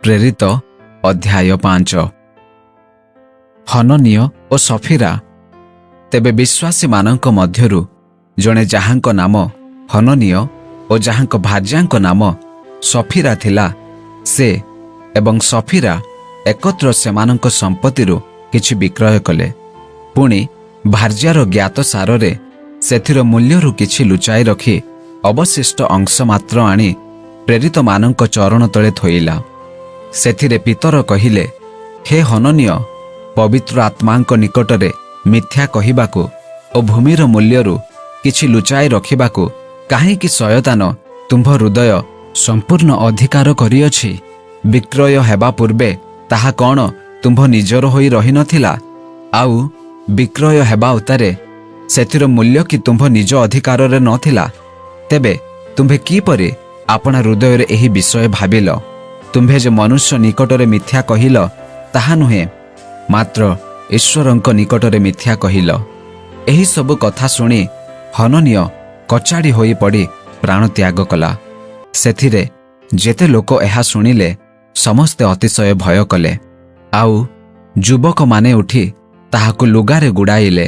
ପ୍ରେରିତ ଅଧ୍ୟାୟ 5। ହନନୀୟ ଓ ସଫିରା। ତେବେ ବିଶ୍ୱାସୀମାନଙ୍କ ମଧ୍ୟରୁ ଜଣେ ଯାହାଙ୍କ ନାମ ହନନୀୟ ଓ ଯାହାଙ୍କ ଭାର୍ଯ୍ୟାଙ୍କ ନାମ ସଫିରା ଥିଲା, ସେ ଏବଂ ସଫିରା ଏକତ୍ର ସେମାନଙ୍କ ସମ୍ପତ୍ତିରୁ କିଛି ବିକ୍ରୟ କଲେ। ପୁଣି ଭାର୍ଯ୍ୟାର ଜ୍ଞାତସାରରେ ସେଥିର ମୂଲ୍ୟରୁ କିଛି ଲୁଚାଇ ରଖି ଅବଶିଷ୍ଟ ଅଂଶ ମାତ୍ର ଆଣି ପ୍ରେରିତମାନଙ୍କ ଚରଣ ତଳେ ଥୋଇଲା। ସେଥିରେ ପିତର କହିଲେ, ହେ ହନନୀୟ, ପବିତ୍ର ଆତ୍ମାଙ୍କ ନିକଟରେ ମିଥ୍ୟା କହିବାକୁ ଓ ଭୂମିର ମୂଲ୍ୟରୁ କିଛି ଲୁଚାଇ ରଖିବାକୁ କାହିଁକି ଶୟତାନ ତୁମ୍ଭ ହୃଦୟ ସମ୍ପୂର୍ଣ୍ଣ ଅଧିକାର କରିଅଛି? ବିକ୍ରୟ ହେବା ପୂର୍ବେ ତାହା କ'ଣ ତୁମ୍ଭ ନିଜର ହୋଇ ରହିନଥିଲା? ଆଉ ବିକ୍ରୟ ହେବା ଉତ୍ତାରେ ସେଥିର ମୂଲ୍ୟ କି ତୁମ୍ଭ ନିଜ ଅଧିକାରରେ ନଥିଲା? ତେବେ ତୁମ୍ଭେ କିପରି ଆପଣା ହୃଦୟରେ ଏହି ବିଷୟ ଭାବିଲ? ତୁମ୍ଭେ ଯେ ମନୁଷ୍ୟ ନିକଟରେ ମିଥ୍ୟା କହିଲ ତାହା ନୁହେଁ, ମାତ୍ର ଈଶ୍ୱରଙ୍କ ନିକଟରେ ମିଥ୍ୟା କହିଲ। ଏହି ସବୁ କଥା ଶୁଣି ହନନୀୟ କଚାଡ଼ି ହୋଇ ପଡ଼ି ପ୍ରାଣତ୍ୟାଗ କଲା। ସେଥିରେ ଯେତେ ଲୋକ ଏହା ଶୁଣିଲେ ସମସ୍ତେ ଅତିଶୟ ଭୟ କଲେ। ଆଉ ଯୁବକମାନେ ଉଠି ତାହାକୁ ଲୁଗାରେ ଗୁଡ଼ାଇଲେ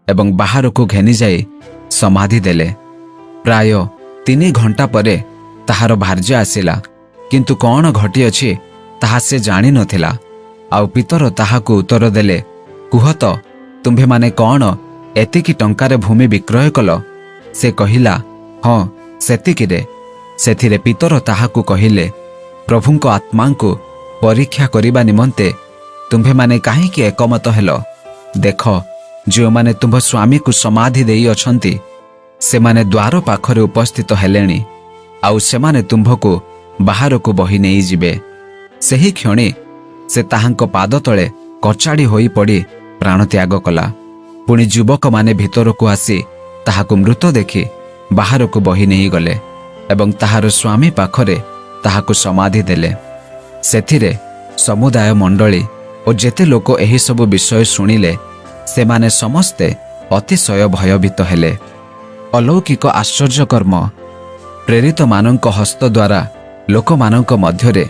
ଏବଂ ବାହାରକୁ ଘେନିଯାଇ ସମାଧି ଦେଲେ। ପ୍ରାୟ 3 ଘଣ୍ଟା ପରେ ତାହାର ଭାର୍ଯ୍ୟା ଆସିଲା, କିନ୍ତୁ କ'ଣ ଘଟିଅଛି ତାହା ସେ ଜାଣିନଥିଲା। ଆଉ ପିତର ତାହାକୁ ଉତ୍ତର ଦେଲେ, କୁହ ତ, ତୁମ୍ଭେମାନେ କ'ଣ ଏତିକି ଟଙ୍କାରେ ଭୂମି ବିକ୍ରୟ କଲ? ସେ କହିଲା, ହଁ, ସେତିକିରେ। ସେଥିରେ ପିତର ତାହାକୁ କହିଲେ, ପ୍ରଭୁଙ୍କ ଆତ୍ମାଙ୍କୁ ପରୀକ୍ଷା କରିବା ନିମନ୍ତେ ତୁମ୍ଭେମାନେ କାହିଁକି ଏକମତ ହେଲ? ଦେଖ, ଯେଉଁମାନେ ତୁମ୍ଭ ସ୍ୱାମୀକୁ ସମାଧି ଦେଇଅଛନ୍ତି ସେମାନେ ଦ୍ୱାର ପାଖରେ ଉପସ୍ଥିତ ହେଲେଣି, ଆଉ ସେମାନେ ତୁମ୍ଭକୁ ବାହାରକୁ ବହି ନେଇଯିବେ। ସେହି କ୍ଷଣି ସେ ତାହାଙ୍କ ପାଦ ତଳେ କଚାଡ଼ି ହୋଇ ପଡ଼ି ପ୍ରାଣତ୍ୟାଗ କଲା। ପୁଣି ଯୁବକମାନେ ଭିତରକୁ ଆସି ତାହାକୁ ମୃତ ଦେଖି ବାହାରକୁ ବହି ନେଇଗଲେ ଏବଂ ତାହାର ସ୍ୱାମୀ ପାଖରେ ତାହାକୁ ସମାଧି ଦେଲେ। ସେଥିରେ ସମୁଦାୟ ମଣ୍ଡଳୀ ଓ ଯେତେ ଲୋକ ଏହିସବୁ ବିଷୟ ଶୁଣିଲେ ସେମାନେ ସମସ୍ତେ ଅତିଶୟ ଭୟଭୀତ ହେଲେ। ଅଲୌକିକ ଆଶ୍ଚର୍ଯ୍ୟକର୍ମ। ପ୍ରେରିତମାନଙ୍କ ହସ୍ତ ଦ୍ୱାରା ଲୋକମାନଙ୍କ ମଧ୍ୟରେ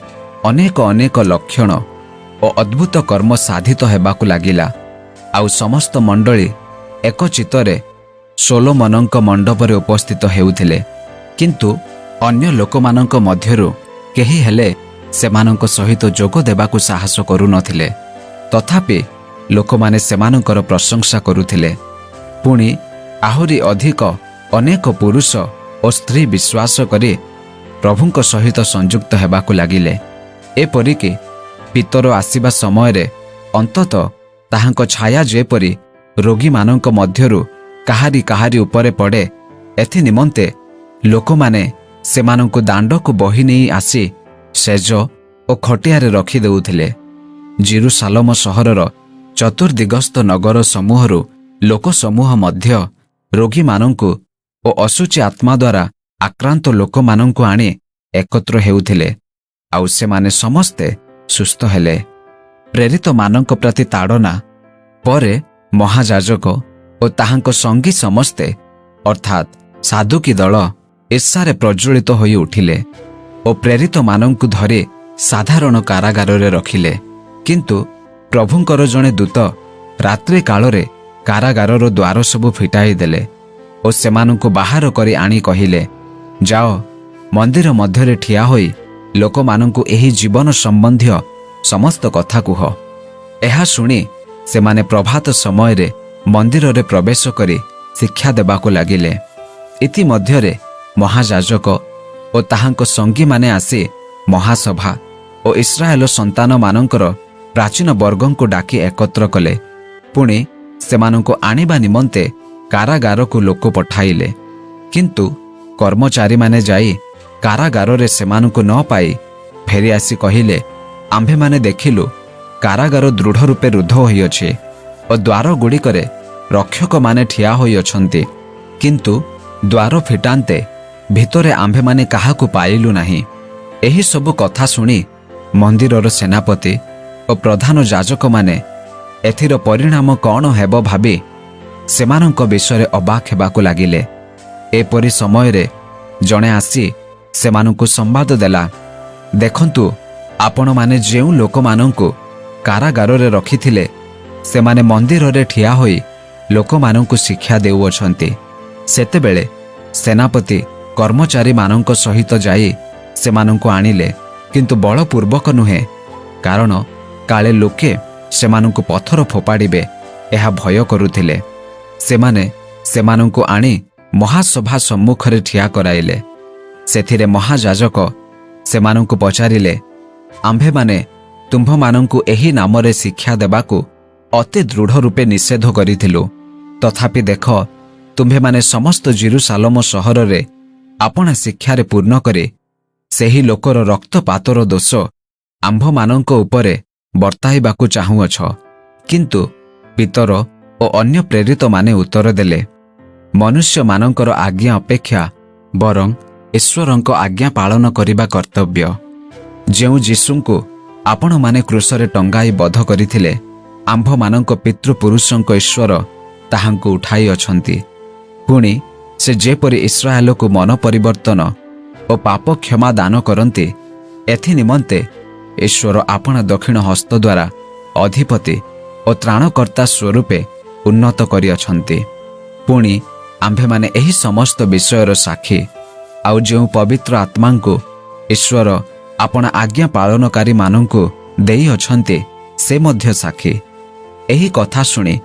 ଅନେକ ଅନେକ ଲକ୍ଷଣ ଓ ଅଦ୍ଭୁତ କର୍ମ ସାଧିତ ହେବାକୁ ଲାଗିଲା। ଆଉ ସମସ୍ତ ମଣ୍ଡଳୀ ଏକଚିତ୍ତରେ ସୋଲୋମନଙ୍କ ମଣ୍ଡପରେ ଉପସ୍ଥିତ ହେଉଥିଲେ। କିନ୍ତୁ ଅନ୍ୟ ଲୋକମାନଙ୍କ ମଧ୍ୟରୁ କେହି ହେଲେ ସେମାନଙ୍କ ସହିତ ଯୋଗ ଦେବାକୁ ସାହସ କରୁନଥିଲେ। ତଥାପି ଲୋକମାନେ ସେମାନଙ୍କର ପ୍ରଶଂସା କରୁଥିଲେ। ପୁଣି ଆହୁରି ଅଧିକ ଅନେକ ପୁରୁଷ ଓ ସ୍ତ୍ରୀ ବିଶ୍ୱାସ କରି ପ୍ରଭୁଙ୍କ ସହିତ ସଂଯୁକ୍ତ ହେବାକୁ ଲାଗିଲେ। ଏପରିକି ପିତର ଆସିବା ସମୟରେ ଅନ୍ତତଃ ତାହାଙ୍କ ଛାୟା ଯେପରି ରୋଗୀମାନଙ୍କ ମଧ୍ୟରୁ କାହାରି କାହାରି ଉପରେ ପଡ଼େ, ଏଥି ନିମନ୍ତେ ଲୋକମାନେ ସେମାନଙ୍କୁ ଦାଣ୍ଡକୁ ବହି ନେଇ ଆସି ସେଜ ଓ ଖଟିଆରେ ରଖିଦେଉଥିଲେ। ଜେରୁସାଲେମ ସହରର ଚତୁର୍ଦିଗସ୍ଥ ନଗର ସମୂହରୁ ଲୋକ ସମୂହ ମଧ୍ୟ ରୋଗୀମାନଙ୍କୁ ଓ ଅଶୁଚି ଆତ୍ମା ଦ୍ୱାରା ଆକ୍ରାନ୍ତ ଲୋକମାନଙ୍କୁ ଆଣି ଏକତ୍ର ହେଉଥିଲେ, ଆଉ ସେମାନେ ସମସ୍ତେ ସୁସ୍ଥ ହେଲେ। ପ୍ରେରିତମାନଙ୍କ ପ୍ରତି ତାଡ଼ନା। ପରେ ମହାଯାଜକ ଓ ତାହାଙ୍କ ସଙ୍ଗୀ ସମସ୍ତେ ଅର୍ଥାତ୍ ସାଦୁକୀ ଦଳ ଈର୍ଷାରେ ପ୍ରଜ୍ୱଳିତ ହୋଇ ଉଠିଲେ ଓ ପ୍ରେରିତମାନଙ୍କୁ ଧରି ସାଧାରଣ କାରାଗାରରେ ରଖିଲେ। କିନ୍ତୁ ପ୍ରଭୁଙ୍କର ଜଣେ ଦୂତ ରାତ୍ରି କାଳରେ କାରାଗାରର ଦ୍ୱାର ସବୁ ଫିଟାଇ ଦେଲେ ଓ ସେମାନଙ୍କୁ ବାହାର କରି ଆଣି କହିଲେ, ଯାଅ, ମନ୍ଦିର ମଧ୍ୟରେ ଠିଆ ହୋଇ ଲୋକମାନଙ୍କୁ ଏହି ଜୀବନ ସମ୍ବନ୍ଧୀୟ ସମସ୍ତ କଥା କୁହ। ଏହା ଶୁଣି ସେମାନେ ପ୍ରଭାତ ସମୟରେ ମନ୍ଦିରରେ ପ୍ରବେଶ କରି ଶିକ୍ଷା ଦେବାକୁ ଲାଗିଲେ। ଇତିମଧ୍ୟରେ ମହାଯାଜକ ଓ ତାହାଙ୍କ ସଙ୍ଗୀମାନେ ଆସି ମହାସଭା ଓ ଇସ୍ରାଏଲ ସନ୍ତାନମାନଙ୍କର ପ୍ରାଚୀନ ବର୍ଗଙ୍କୁ ଡାକି ଏକତ୍ର କଲେ। ପୁଣି ସେମାନଙ୍କୁ ଆଣିବା ନିମନ୍ତେ କାରାଗାରକୁ ଲୋକ ପଠାଇଲେ। କିନ୍ତୁ କର୍ମଚାରୀମାନେ ଯାଇ କାରାଗାରରେ ସେମାନଙ୍କୁ ନ ପାଇ ଫେରିଆସି କହିଲେ, ଆମ୍ଭେମାନେ ଦେଖିଲୁ କାରାଗାର ଦୃଢ଼ ରୂପେ ରୁଦ୍ଧ ହୋଇଅଛି ଓ ଦ୍ୱାରଗୁଡ଼ିକରେ ରକ୍ଷକମାନେ ଠିଆ ହୋଇଅଛନ୍ତି, କିନ୍ତୁ ଦ୍ୱାର ଫିଟାନ୍ତେ ଭିତରେ ଆମ୍ଭେମାନେ କାହାକୁ ପାଇଲୁ ନାହିଁ। ଏହି ସବୁ କଥା ଶୁଣି ମନ୍ଦିରର ସେନାପତି ଓ ପ୍ରଧାନ ଯାଜକମାନେ ଏଥିର ପରିଣାମ କ'ଣ ହେବ ଭାବି ସେମାନଙ୍କ ବିଷୟରେ ଅବାକ୍ ହେବାକୁ ଲାଗିଲେ। ଏପରି ସମୟରେ ଜଣେ ଆସି ସେମାନଙ୍କୁ ସମ୍ବାଦ ଦେଲା, ଦେଖନ୍ତୁ, ଆପଣମାନେ ଯେଉଁ ଲୋକମାନଙ୍କୁ କାରାଗାରରେ ରଖିଥିଲେ ସେମାନେ ମନ୍ଦିରରେ ଠିଆ ହୋଇ ଲୋକମାନଙ୍କୁ ଶିକ୍ଷା ଦେଉଅଛନ୍ତି। ସେତେବେଳେ ସେନାପତି କର୍ମଚାରୀମାନଙ୍କ ସହିତ ଯାଇ ସେମାନଙ୍କୁ ଆଣିଲେ, କିନ୍ତୁ ବଳପୂର୍ବକ ନୁହେଁ, କାରଣ କାଳେ ଲୋକେ ସେମାନଙ୍କୁ ପଥର ଫୋପାଡ଼ିବେ ଏହା ଭୟ କରୁଥିଲେ। ସେମାନେ ସେମାନଙ୍କୁ ଆଣି ମହାସଭା ସମ୍ମୁଖରେ ଠିଆ କରାଇଲେ। ସେଥିରେ ମହାଯାଜକ ସେମାନଙ୍କୁ ପଚାରିଲେ, ଆମ୍ଭେମାନେ ତୁମ୍ଭମାନଙ୍କୁ ଏହି ନାମରେ ଶିକ୍ଷା ଦେବାକୁ ଅତି ଦୃଢ଼ ରୂପେ ନିଷେଧ କରିଥିଲୁ। ତଥାପି ଦେଖ, ତୁମ୍ଭେମାନେ ସମସ୍ତ ଜେରୁସାଲେମ ସହରରେ ଆପଣା ଶିକ୍ଷାରେ ପୂର୍ଣ୍ଣ କରି ସେହି ଲୋକର ରକ୍ତପାତର ଦୋଷ ଆମ୍ଭମାନଙ୍କ ଉପରେ ବର୍ତ୍ତାଇବାକୁ ଚାହୁଁଅଛ। କିନ୍ତୁ ପିତର ଓ ଅନ୍ୟ ପ୍ରେରିତମାନେ ଉତ୍ତର ଦେଲେ, ମନୁଷ୍ୟମାନଙ୍କର ଆଜ୍ଞା ଅପେକ୍ଷା ବରଂ ଈଶ୍ୱରଙ୍କ ଆଜ୍ଞା ପାଳନ କରିବା କର୍ତ୍ତବ୍ୟ। ଯେଉଁ ଯୀଶୁଙ୍କୁ ଆପଣମାନେ କ୍ରୁଶରେ ଟଙ୍ଗାଇ ବଧ କରିଥିଲେ, ଆମ୍ଭମାନଙ୍କ ପିତୃପୁରୁଷଙ୍କ ଈଶ୍ୱର ତାହାଙ୍କୁ ଉଠାଇ ଅଛନ୍ତି। ପୁଣି ସେ ଯେପରି ଇସ୍ରାଏଲକୁ ମନ ପରିବର୍ତ୍ତନ ଓ ପାପ କ୍ଷମା ଦାନ କରନ୍ତି, ଏଥି ନିମନ୍ତେ ଈଶ୍ୱର ଆପଣା ଦକ୍ଷିଣ ହସ୍ତ ଦ୍ୱାରା ଅଧିପତି ଓ ତ୍ରାଣକର୍ତ୍ତା ସ୍ୱରୂପେ ଉନ୍ନତ କରିଅଛନ୍ତି। ପୁଣି ଆମ୍ଭେମାନେ ଏହି ସମସ୍ତ ବିଷୟର ସାକ୍ଷୀ। ଆଉ ଯେଉଁ ପବିତ୍ର ଆତ୍ମାଙ୍କୁ ଈଶ୍ୱର ଆପଣା ଆଜ୍ଞା ପାଳନକାରୀମାନଙ୍କୁ ଦେଇଅଛନ୍ତି, ସେ ମଧ୍ୟ ସାକ୍ଷୀ। ଏହି କଥା ଶୁଣି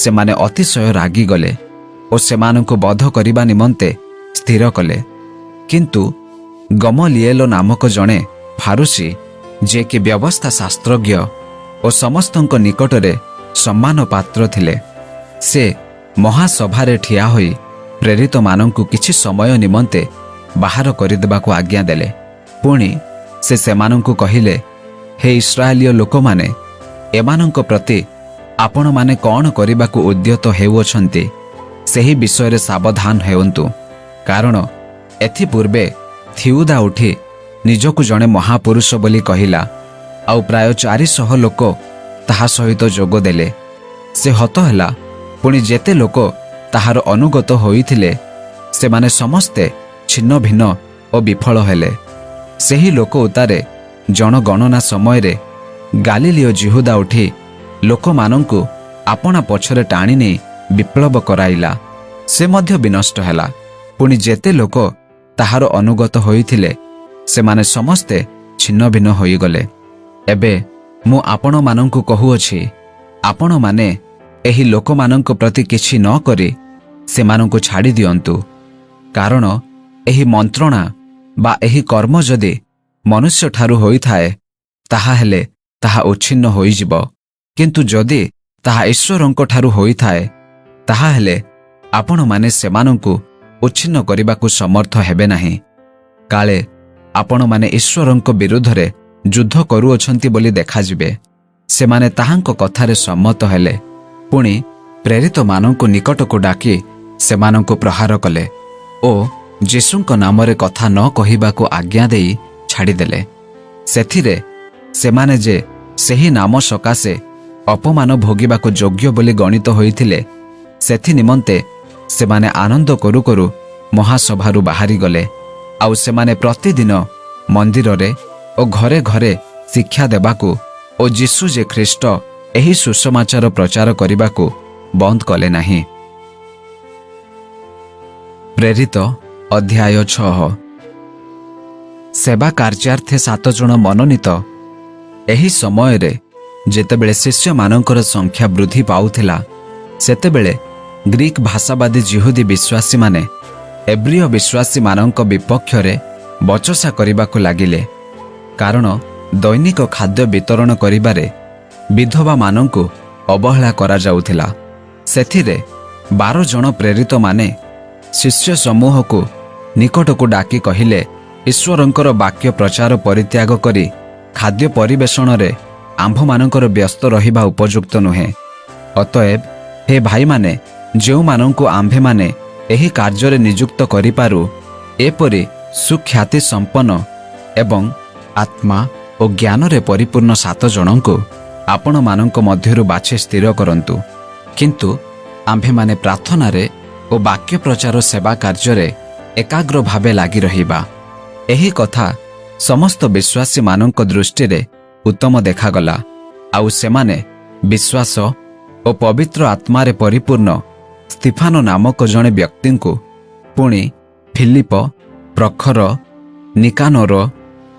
ସେମାନେ ଅତିଶୟ ରାଗିଗଲେ ଓ ସେମାନଙ୍କୁ ବଧ କରିବା ନିମନ୍ତେ ସ୍ଥିର କଲେ। କିନ୍ତୁ ଗମଲିଏଲ ନାମକ ଜଣେ ଫାରୁସୀ, ଯିଏକି ବ୍ୟବସ୍ଥା ଶାସ୍ତ୍ରଜ୍ଞ ଓ ସମସ୍ତଙ୍କ ନିକଟରେ ସମ୍ମାନ ପାତ୍ର ଥିଲେ, ସେ ମହାସଭାରେ ଠିଆ ହୋଇ ପ୍ରେରିତମାନଙ୍କୁ କିଛି ସମୟ ନିମନ୍ତେ ବାହାର କରିଦେବାକୁ ଆଜ୍ଞା ଦେଲେ। ପୁଣି ସେ ସେମାନଙ୍କୁ କହିଲେ, ହେ ଇସ୍ରାଏଲୀୟ ଲୋକମାନେ, ଏମାନଙ୍କ ପ୍ରତି ଆପଣମାନେ କ'ଣ କରିବାକୁ ଉଦ୍ୟତ ହେଉଅଛନ୍ତି, ସେହି ବିଷୟରେ ସାବଧାନ ହେଉନ୍ତୁ। କାରଣ ଏଥିପୂର୍ବେ ଥିଉଦା ଉଠି ନିଜକୁ ଜଣେ ମହାପୁରୁଷ ବୋଲି କହିଲା, ଆଉ ପ୍ରାୟ 400 ଲୋକ ତାହା ସହିତ ଯୋଗ ଦେଲେ। ସେ ହତ ହେଲା। ପୁଣି ଯେତେ ଲୋକ ତାହାର ଅନୁଗତ ହୋଇଥିଲେ, ସେମାନେ ସମସ୍ତେ ଛିନ୍ନ ଭିନ୍ନ ଓ ବିଫଳ ହେଲେ। ସେହି ଲୋକ ଉତ୍ତାରେ ଜନଗଣନା ସମୟରେ ଗାଲିଲିୟ ଯିହୁଦା ଉଠି ଲୋକମାନଙ୍କୁ ଆପଣା ପଛରେ ଟାଣି ନେଇ ବିପ୍ଳବ କରାଇଲା। ସେ ମଧ୍ୟ ବିନଷ୍ଟ ହେଲା। ପୁଣି ଯେତେ ଲୋକ ତାହାର ଅନୁଗତ ହୋଇଥିଲେ, ସେମାନେ ସମସ୍ତେ ଛିନ୍ନ ଭିନ୍ନ ହୋଇଗଲେ। ଏବେ ମୁଁ ଆପଣମାନଙ୍କୁ କହୁଅଛି, ଆପଣମାନେ ଏହି ଲୋକମାନଙ୍କ ପ୍ରତି କିଛି ନ କରି ସେମାନଙ୍କୁ ଛାଡ଼ି ଦିଅନ୍ତୁ। କାରଣ ଏହି ମନ୍ତ୍ରଣା ବା ଏହି କର୍ମ ଯଦି ମନୁଷ୍ୟଠାରୁ ହୋଇଥାଏ, ତାହାହେଲେ ତାହା ଉଚ୍ଛିନ୍ନ ହୋଇଯିବ। କିନ୍ତୁ ଯଦି ତାହା ଈଶ୍ୱରଙ୍କ ଠାରୁ ହୋଇଥାଏ, ତାହାହେଲେ ଆପଣମାନେ ସେମାନଙ୍କୁ ଉଚ୍ଛିନ୍ନ କରିବାକୁ ସମର୍ଥ ହେବେ ନାହିଁ। କାଳେ ଆପଣମାନେ ଈଶ୍ୱରଙ୍କ ବିରୁଦ୍ଧରେ ଯୁଦ୍ଧ କରୁଅଛନ୍ତି ବୋଲି ଦେଖାଯିବେ। ସେମାନେ ତାହାଙ୍କ କଥାରେ ସମ୍ମତ ହେଲେ। ପୁଣି ପ୍ରେରିତମାନଙ୍କୁ ନିକଟକୁ ଡାକି ସେମାନଙ୍କୁ ପ୍ରହାର କଲେ ଓ ଯୀଶୁଙ୍କ ନାମରେ କଥା ନ କହିବାକୁ ଆଜ୍ଞା ଦେଇ ଛାଡ଼ିଦେଲେ। ସେଥିରେ ସେମାନେ ଯେ ସେହି ନାମ ସକାଶେ ଅପମାନ ଭୋଗିବାକୁ ଯୋଗ୍ୟ ବୋଲି ଗଣିତ ହୋଇଥିଲେ, ସେଥି ନିମନ୍ତେ ସେମାନେ ଆନନ୍ଦ କରୁ କରୁ ମହାସଭାରୁ ବାହାରିଗଲେ। ଆଉ ସେମାନେ ପ୍ରତିଦିନ ମନ୍ଦିରରେ ଓ ଘରେ ଘରେ ଶିକ୍ଷା ଦେବାକୁ ଓ ଯୀଶୁ ଯେ ଖ୍ରୀଷ୍ଟ ଏହି ସୁସମାଚାର ପ୍ରଚାର କରିବାକୁ ବନ୍ଦ କଲେ ନାହିଁ। ପ୍ରେରିତ ଅଧ୍ୟାୟ 6। ସେବା କାର୍ଯ୍ୟାର୍ଥେ 7 ଜଣ ମନୋନୀତ। ଏହି ସମୟରେ ଯେତେବେଳେ ଶିଷ୍ୟମାନଙ୍କର ସଂଖ୍ୟା ବୃଦ୍ଧି ପାଉଥିଲା, ସେତେବେଳେ ଗ୍ରୀକ ଭାଷାବାଦୀ ଯିହୁଦୀ ବିଶ୍ୱାସୀମାନେ ଏବ୍ରିୟ ବିଶ୍ୱାସୀମାନଙ୍କ ବିପକ୍ଷରେ ବଚସା କରିବାକୁ ଲାଗିଲେ। କାରଣ ଦୈନିକ ଖାଦ୍ୟ ବିତରଣ କରିବାରେ ବିଧବାମାନଙ୍କୁ ଅବହେଳା କରାଯାଉଥିଲା। ସେଥିରେ 12 ଜଣ ପ୍ରେରିତମାନେ ଶିଷ୍ୟ ସମୂହକୁ ନିକଟକୁ ଡାକି କହିଲେ, ଈଶ୍ୱରଙ୍କର ବାକ୍ୟ ପ୍ରଚାର ପରିତ୍ୟାଗ କରି ଖାଦ୍ୟ ପରିବେଷଣରେ ଆମ୍ଭମାନଙ୍କର ବ୍ୟସ୍ତ ରହିବା ଉପଯୁକ୍ତ ନୁହେଁ। ଅତଏବ ହେ ଭାଇମାନେ, ଯେଉଁମାନଙ୍କୁ ଆମ୍ଭେମାନେ ଏହି କାର୍ଯ୍ୟରେ ନିଯୁକ୍ତ କରିପାରୁ, ଏପରି ସୁଖ୍ୟାତି ସମ୍ପନ୍ନ ଏବଂ ଆତ୍ମା ଓ ଜ୍ଞାନରେ ପରିପୂର୍ଣ୍ଣ 7 ଜଣଙ୍କୁ ଆପଣମାନଙ୍କ ମଧ୍ୟରୁ ବାଛି ସ୍ଥିର କରନ୍ତୁ। କିନ୍ତୁ ଆମ୍ଭେମାନେ ପ୍ରାର୍ଥନାରେ ଓ ବାକ୍ୟ ପ୍ରଚାର ସେବା କାର୍ଯ୍ୟରେ ଏକାଗ୍ର ଭାବେ ଲାଗି ରହିବା। ଏହି କଥା ସମସ୍ତ ବିଶ୍ୱାସୀମାନଙ୍କ ଦୃଷ୍ଟିରେ ଉତ୍ତମ ଦେଖାଗଲା। ଆଉ ସେମାନେ ବିଶ୍ୱାସ ଓ ପବିତ୍ର ଆତ୍ମାରେ ପରିପୂର୍ଣ୍ଣ ସ୍ତିଫାନ ନାମକ ଜଣେ ବ୍ୟକ୍ତିଙ୍କୁ, ପୁଣି ଫିଲିପ, ପ୍ରଖର, ନିକାନୋର,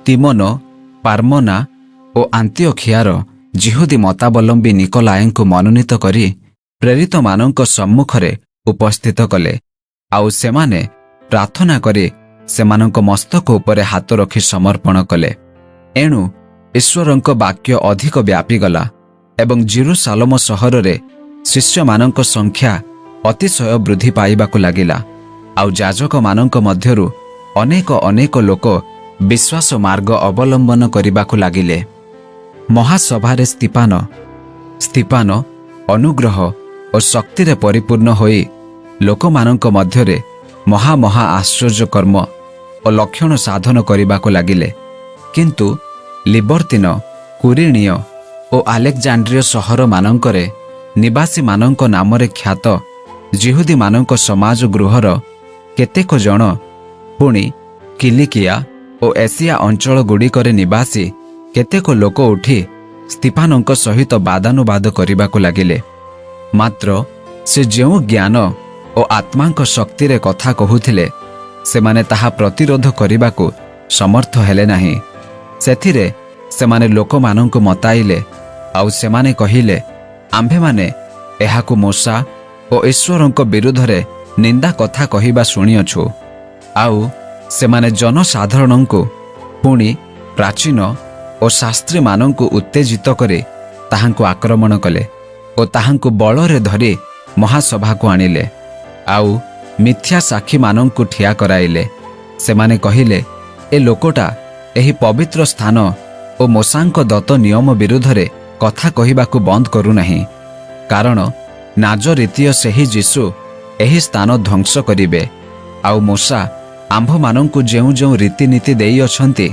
ତିମୋନ, ପାର୍ମନା ଓ ଆନ୍ତିଓଖିଆର ଜିହୁଦୀ ମତାବଲମ୍ବୀ ନିକୋଲାଏଙ୍କୁ ମନୋନୀତ କରି ପ୍ରେରିତମାନଙ୍କ ସମ୍ମୁଖରେ ଉପସ୍ଥିତ କଲେ। ଆଉ ସେମାନେ ପ୍ରାର୍ଥନା କରି ସେମାନଙ୍କ ମସ୍ତକ ଉପରେ ହାତ ରଖି ସମର୍ପଣ କଲେ। ଏଣୁ ଈଶ୍ୱରଙ୍କ ବାକ୍ୟ ଅଧିକ ବ୍ୟାପିଗଲା ଏବଂ ଜେରୁସାଲେମ ସହରରେ ଶିଷ୍ୟମାନଙ୍କ ସଂଖ୍ୟା ଅତିଶୟ ବୃଦ୍ଧି ପାଇବାକୁ ଲାଗିଲା। ଆଉ ଯାଜକମାନଙ୍କ ମଧ୍ୟରୁ ଅନେକ ଲୋକ ବିଶ୍ୱାସ ମାର୍ଗ ଅବଲମ୍ବନ କରିବାକୁ ଲାଗିଲେ। ମହାସଭାରେ ସ୍ତିଫାନ ଅନୁଗ୍ରହ ଓ ଶକ୍ତିରେ ପରିପୂର୍ଣ୍ଣ ହୋଇ ଲୋକମାନଙ୍କ ମଧ୍ୟରେ ମହା ଆଶ୍ଚର୍ଯ୍ୟ କର୍ମ ଓ ଲକ୍ଷଣ ସାଧନ କରିବାକୁ ଲାଗିଲେ। କିନ୍ତୁ ଲିବର୍ତ୍ତିନ, କୁରିଣୀୟ ଓ ଆଲେକ୍ଜାଣ୍ଡ୍ରିୟ ସହରମାନଙ୍କରେ ନିବାସୀମାନଙ୍କ ନାମରେ ଖ୍ୟାତ ଜିହୁଦୀମାନଙ୍କ ସମାଜ ଗୃହର କେତେକ ଜଣ, ପୁଣି କିଲିକିଆ ଓ ଏସିଆ ଅଞ୍ଚଳଗୁଡ଼ିକରେ ନିବାସୀ କେତେକ ଲୋକ ଉଠି ସ୍ତିଫାନଙ୍କ ସହିତ ବାଦାନୁବାଦ କରିବାକୁ ଲାଗିଲେ। ମାତ୍ର ସେ ଯେଉଁ ଜ୍ଞାନ ଓ ଆତ୍ମାଙ୍କ ଶକ୍ତିରେ କଥା କହୁଥିଲେ, ସେମାନେ ତାହା ପ୍ରତିରୋଧ କରିବାକୁ ସମର୍ଥ ହେଲେ ନାହିଁ। ସେଥିରେ ସେମାନେ ଲୋକମାନଙ୍କୁ ମତାଇଲେ। ଆଉ ସେମାନେ କହିଲେ, ଆମ୍ଭେମାନେ ଏହାକୁ ମୂଷା ଓ ଈଶ୍ୱରଙ୍କ ବିରୁଦ୍ଧରେ ନିନ୍ଦା କଥା କହିବା ଶୁଣିଅଛୁ। ଆଉ ସେମାନେ ଜନସାଧାରଣଙ୍କୁ, ପୁଣି ପ୍ରାଚୀନ ଓ ଶାସ୍ତ୍ରୀମାନଙ୍କୁ ଉତ୍ତେଜିତ କରି ତାହାଙ୍କୁ ଆକ୍ରମଣ କଲେ ଓ ତାହାଙ୍କୁ ବଳରେ ଧରି ମହାସଭାକୁ ଆଣିଲେ। ଆଉ ମିଥ୍ୟା ସାକ୍ଷୀମାନଙ୍କୁ ଠିଆ କରାଇଲେ। ସେମାନେ କହିଲେ, ଏ ଲୋକଟା ଏହି ପବିତ୍ର ସ୍ଥାନ ଓ ମୋଶାଙ୍କ ଦତ୍ତ ନିୟମ ବିରୁଦ୍ଧରେ କଥା କହିବାକୁ ବନ୍ଦ କରୁନାହିଁ। କାରଣ ନାଜରୀତୀୟ ସେହି ଯୀଶୁ ଏହି ସ୍ଥାନ ଧ୍ୱଂସ କରିବେ। ଆଉ ମୋଶା ଆମ୍ଭମାନଙ୍କୁ ଯେଉଁ ରୀତିନୀତି ଦେଇଅଛନ୍ତି,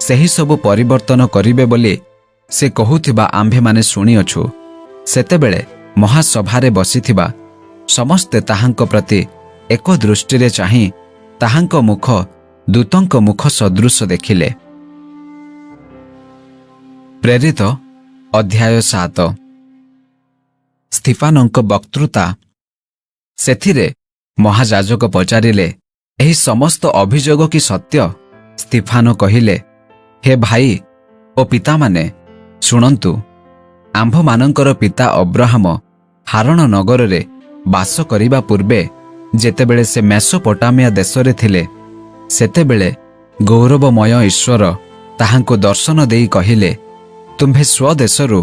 ସେହି ସବୁ ପରିବର୍ତ୍ତନ କରିବେ ବୋଲି ସେ କହୁଥିବା ଆମ୍ଭେମାନେ ଶୁଣିଅଛୁ। ସେତେବେଳେ ମହାସଭାରେ ବସିଥିବା ସମସ୍ତେ ତାହାଙ୍କ ପ୍ରତି ଏକ ଦୃଷ୍ଟିରେ ଚାହିଁ ତାହାଙ୍କ ମୁଖ ଦୂତଙ୍କ ମୁଖ ସଦୃଶ ଦେଖିଲେ। ପ୍ରେରିତ ଅଧ୍ୟାୟ 7। ସ୍ତିଫାନଙ୍କ ବକ୍ତୃତା। ସେଥିରେ ମହାଯାଜକ ପଚାରିଲେ, ଏହି ସମସ୍ତ ଅଭିଯୋଗ କି ସତ୍ୟ? ସ୍ତିଫାନ କହିଲେ, ହେ ଭାଇ ଓ ପିତାମାନେ, ଶୁଣନ୍ତୁ। ଆମ୍ଭମାନଙ୍କର ପିତା ଅବ୍ରାହମ ହାରଣ ନଗରରେ ବାସ କରିବା ପୂର୍ବେ ଯେତେବେଳେ ସେ ମେସୋପୋଟାମିଆ ଦେଶରେ ଥିଲେ, ସେତେବେଳେ ଗୌରବମୟ ଈଶ୍ୱର ତାହାଙ୍କୁ ଦର୍ଶନ ଦେଇ କହିଲେ, ତୁମ୍ଭେ ସ୍ୱଦେଶରୁ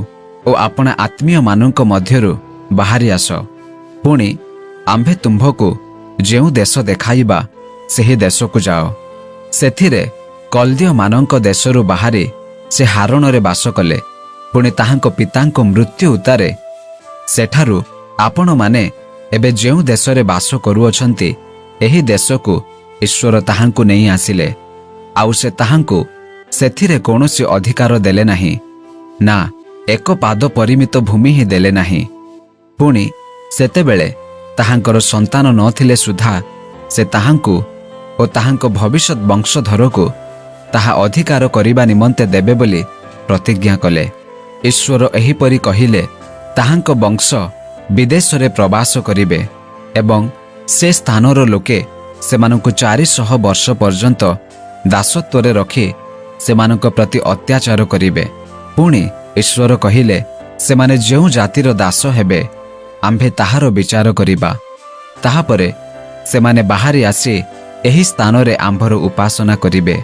ଓ ଆପଣା ଆତ୍ମୀୟମାନଙ୍କ ମଧ୍ୟରୁ ବାହାରି ଆସ। ପୁଣି ଆମ୍ଭେ ତୁମ୍ଭକୁ ଯେଉଁ ଦେଶ ଦେଖାଇବା, ସେହି ଦେଶକୁ ଯାଅ। ସେଥିରେ କଲ୍ଦୀୟମାନଙ୍କ ଦେଶରୁ ବାହାରି ସେ ହାରଣରେ ବାସ କଲେ। ପୁଣି ତାହାଙ୍କ ପିତାଙ୍କ ମୃତ୍ୟୁ ଉତ୍ତାରେ ସେଠାରୁ ଆପଣମାନେ ଏବେ ଯେଉଁ ଦେଶରେ ବାସ କରୁଅଛନ୍ତି, ଏହି ଦେଶକୁ ଈଶ୍ୱର ତାହାଙ୍କୁ ନେଇ ଆସିଲେ। ଆଉ ସେ ତାହାଙ୍କୁ ସେଥିରେ କୌଣସି ଅଧିକାର ଦେଲେ ନାହିଁ, ନା ଏକ ପାଦ ପରିମିତ ଭୂମି ହିଁ ଦେଲେ ନାହିଁ। ପୁଣି ସେତେବେଳେ ତାହାଙ୍କର ସନ୍ତାନ ନଥିଲେ ସୁଦ୍ଧା ସେ ତାହାଙ୍କୁ ଓ ତାହାଙ୍କ ଭବିଷ୍ୟତ ବଂଶଧରକୁ ତାହା ଅଧିକାର କରିବା ନିମନ୍ତେ ଦେବେ ବୋଲି ପ୍ରତିଜ୍ଞା କଲେ। ଈଶ୍ୱର ଏହିପରି କହିଲେ, ତାହାଙ୍କ ବଂଶ ବିଦେଶରେ ପ୍ରବାସ କରିବେ ଏବଂ ସେ ସ୍ଥାନର ଲୋକେ ସେମାନଙ୍କୁ 400 ବର୍ଷ ପର୍ଯ୍ୟନ୍ତ ଦାସତ୍ୱରେ ରଖି ସେମାନଙ୍କ ପ୍ରତି ଅତ୍ୟାଚାର କରିବେ। ପୁଣି ଈଶ୍ୱର କହିଲେ, ସେମାନେ ଯେଉଁ ଜାତିର ଦାସ ହେବେ, ଆମ୍ଭେ ତାହାର ବିଚାର କରିବା। ତାହାପରେ ସେମାନେ ବାହାରି ଆସି ଏହି ସ୍ଥାନରେ ଆମ୍ଭର ଉପାସନା କରିବେ।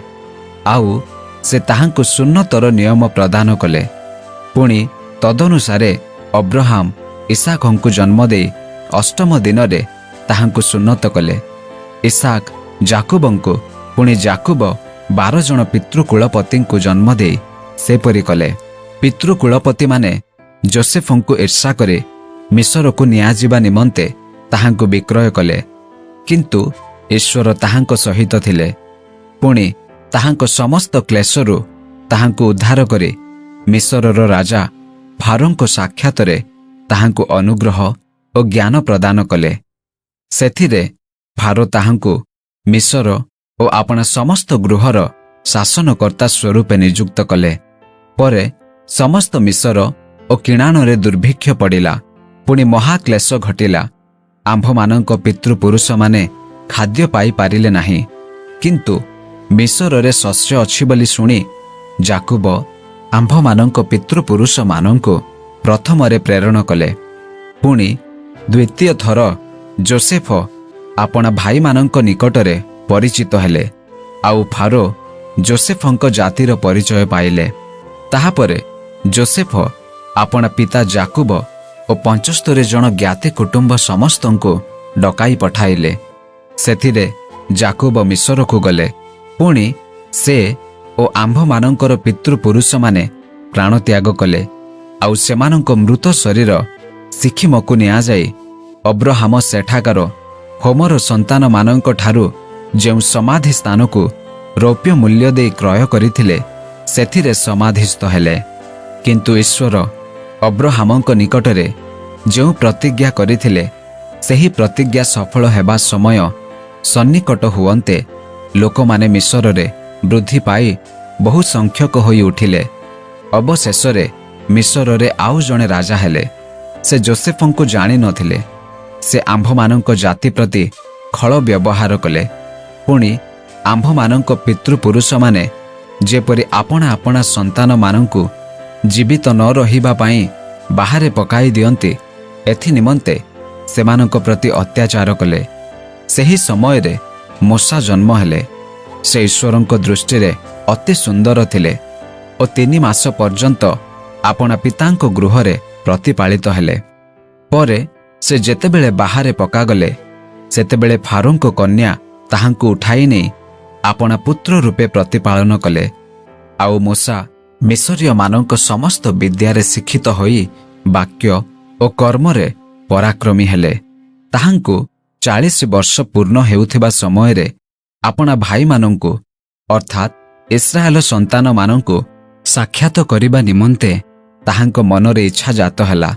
ଆଉ ସେ ତାହାଙ୍କୁ ସୁନ୍ନତର ନିୟମ ପ୍ରଦାନ କଲେ। ପୁଣି ତଦନୁସାରେ ଅବ୍ରାହମ ଇସାକଙ୍କୁ ଜନ୍ମ ଦେଇ 8ମ ଦିନରେ ତାହାଙ୍କୁ ସୁନ୍ନତ କଲେ। ଇସାକ ଯାକୁବଙ୍କୁ, ପୁଣି ଯାକୁବ 12 ଜଣ ପିତୃକୁଳପତିଙ୍କୁ ଜନ୍ମ ଦେଇ ସେପରି କଲେ। ପିତୃକୁଳପତିମାନେ ଯୋସେଫଙ୍କୁ ଈର୍ଷା କରି ମିଶରକୁ ନିଆଯିବା ନିମନ୍ତେ ତାହାଙ୍କୁ ବିକ୍ରୟ କଲେ। କିନ୍ତୁ ଈଶ୍ୱର ତାହାଙ୍କ ସହିତ ଥିଲେ। ପୁଣି ତାହାଙ୍କ ସମସ୍ତ କ୍ଲେଶରୁ ତାହାଙ୍କୁ ଉଦ୍ଧାର କରି ମିଶରର ରାଜା ଫାରୋଙ୍କ ସାକ୍ଷାତରେ ତାହାଙ୍କୁ ଅନୁଗ୍ରହ ଓ ଜ୍ଞାନ ପ୍ରଦାନ କଲେ। ସେଥିରେ ଫାରୋ ତାହାଙ୍କୁ ମିଶର ଓ ଆପଣା ସମସ୍ତ ଗୃହର ଶାସନକର୍ତ୍ତା ସ୍ୱରୂପେ ନିଯୁକ୍ତ କଲେ। ପରେ ସମସ୍ତ ମିଶର ଓ କିଣାଣରେ ଦୁର୍ଭିକ୍ଷ ପଡ଼ିଲା। ପୁଣି ମହାକ୍ଲେଶ ଘଟିଲା। ଆମ୍ଭମାନଙ୍କ ପିତୃପୁରୁଷମାନେ ଖାଦ୍ୟ ପାଇପାରିଲେ ନାହିଁ। କିନ୍ତୁ ମିଶରରେ ଶସ୍ୟ ଅଛି ବୋଲି ଶୁଣି ଯାକୁବ ଆମ୍ଭମାନଙ୍କ ପିତୃପୁରୁଷମାନଙ୍କୁ ପ୍ରଥମରେ ପ୍ରେରଣ କଲେ। ପୁଣି ଦ୍ୱିତୀୟ ଥର ଯୋସେଫ ଆପଣା ଭାଇମାନଙ୍କ ନିକଟରେ ପରିଚିତ ହେଲେ। ଆଉ ଫାରୋ ଯୋସେଫଙ୍କ ଜାତିର ପରିଚୟ ପାଇଲେ। ତାହାପରେ ଯୋସେଫ ଆପଣା ପିତା ଯାକୁବ ଓ 75 ଜଣ ଜ୍ଞାତି କୁଟୁମ୍ବ ସମସ୍ତଙ୍କୁ ଡକାଇ ପଠାଇଲେ। ସେଥିରେ ଯାକୁବ ମିଶରକୁ ଗଲେ। ପୁଣି ସେ ଓ ଆମ୍ଭମାନଙ୍କର ପିତୃପୁରୁଷମାନେ ପ୍ରାଣତ୍ୟାଗ କଲେ। ଆଉ ସେମାନଙ୍କ ମୃତ ଶରୀର ସିଖିମକୁ ନିଆଯାଇ ଅବ୍ରାହମ ସେଠାକାର ହୋମର ସନ୍ତାନମାନଙ୍କ ଠାରୁ ଯେଉଁ ସମାଧି ସ୍ଥାନକୁ ରୌପ୍ୟ ମୂଲ୍ୟ ଦେଇ କ୍ରୟ କରିଥିଲେ ସେଥିରେ ସମାଧିସ୍ଥ ହେଲେ। କିନ୍ତୁ ଈଶ୍ୱର ଅବ୍ରାହମଙ୍କ ନିକଟରେ ଯେଉଁ ପ୍ରତିଜ୍ଞା କରିଥିଲେ ସେହି ପ୍ରତିଜ୍ଞା ସଫଳ ହେବା ସମୟ ସନ୍ନିକଟ ହୁଅନ୍ତେ ଲୋକମାନେ ମିଶରରେ ବୃଦ୍ଧି ପାଇ ବହୁ ସଂଖ୍ୟକ ହୋଇ ଉଠିଲେ। ଅବଶେଷରେ ମିଶରରେ ଆଉ ଜଣେ ରାଜା ହେଲେ। ସେ ଯୋସେଫଙ୍କୁ ଜାଣିନଥିଲେ। ସେ ଆମ୍ଭମାନଙ୍କ ଜାତି ପ୍ରତି ଖଳ ବ୍ୟବହାର କଲେ। ପୁଣି ଆମ୍ଭମାନଙ୍କ ପିତୃପୁରୁଷମାନେ ଯେପରି ଆପଣା ଆପଣା ସନ୍ତାନମାନଙ୍କୁ ଜୀବିତ ନ ରହିବା ପାଇଁ ବାହାରେ ପକାଇ ଦିଅନ୍ତି ଏଥି ନିମନ୍ତେ ସେମାନଙ୍କ ପ୍ରତି ଅତ୍ୟାଚାର କଲେ। ସେହି ସମୟରେ ମୋଶା ଜନ୍ମ ହେଲେ। ସେ ଈଶ୍ୱରଙ୍କ ଦୃଷ୍ଟିରେ ଅତି ସୁନ୍ଦର ଥିଲେ ଓ 3 ମାସ ପର୍ଯ୍ୟନ୍ତ ଆପଣା ପିତାଙ୍କ ଗୃହରେ ପ୍ରତିପାଳିତ ହେଲେ। ପରେ ସେ ଯେତେବେଳେ ବାହାରେ ପକାଗଲେ ସେତେବେଳେ ଫାରୋଙ୍କ କନ୍ୟା ତାହାଙ୍କୁ ଉଠାଇ ନେଇ ଆପଣା ପୁତ୍ର ରୂପେ ପ୍ରତିପାଳନ କଲେ। ଆଉ ମୋଶା ମିଶରୀୟମାନଙ୍କ ସମସ୍ତ ବିଦ୍ୟାରେ ଶିକ୍ଷିତ ହୋଇ ବାକ୍ୟ ଓ କର୍ମରେ ପରାକ୍ରମୀ ହେଲେ। ତାହାଙ୍କୁ 40 ବର୍ଷ ପୂର୍ଣ୍ଣ ହେଉଥିବା ସମୟରେ ଆପଣା ଭାଇମାନଙ୍କୁ ଅର୍ଥାତ୍ ଇସ୍ରାଏଲ ସନ୍ତାନମାନଙ୍କୁ ସାକ୍ଷାତ କରିବା ନିମନ୍ତେ ତାହାଙ୍କ ମନରେ ଇଚ୍ଛା ଜାତ ହେଲା।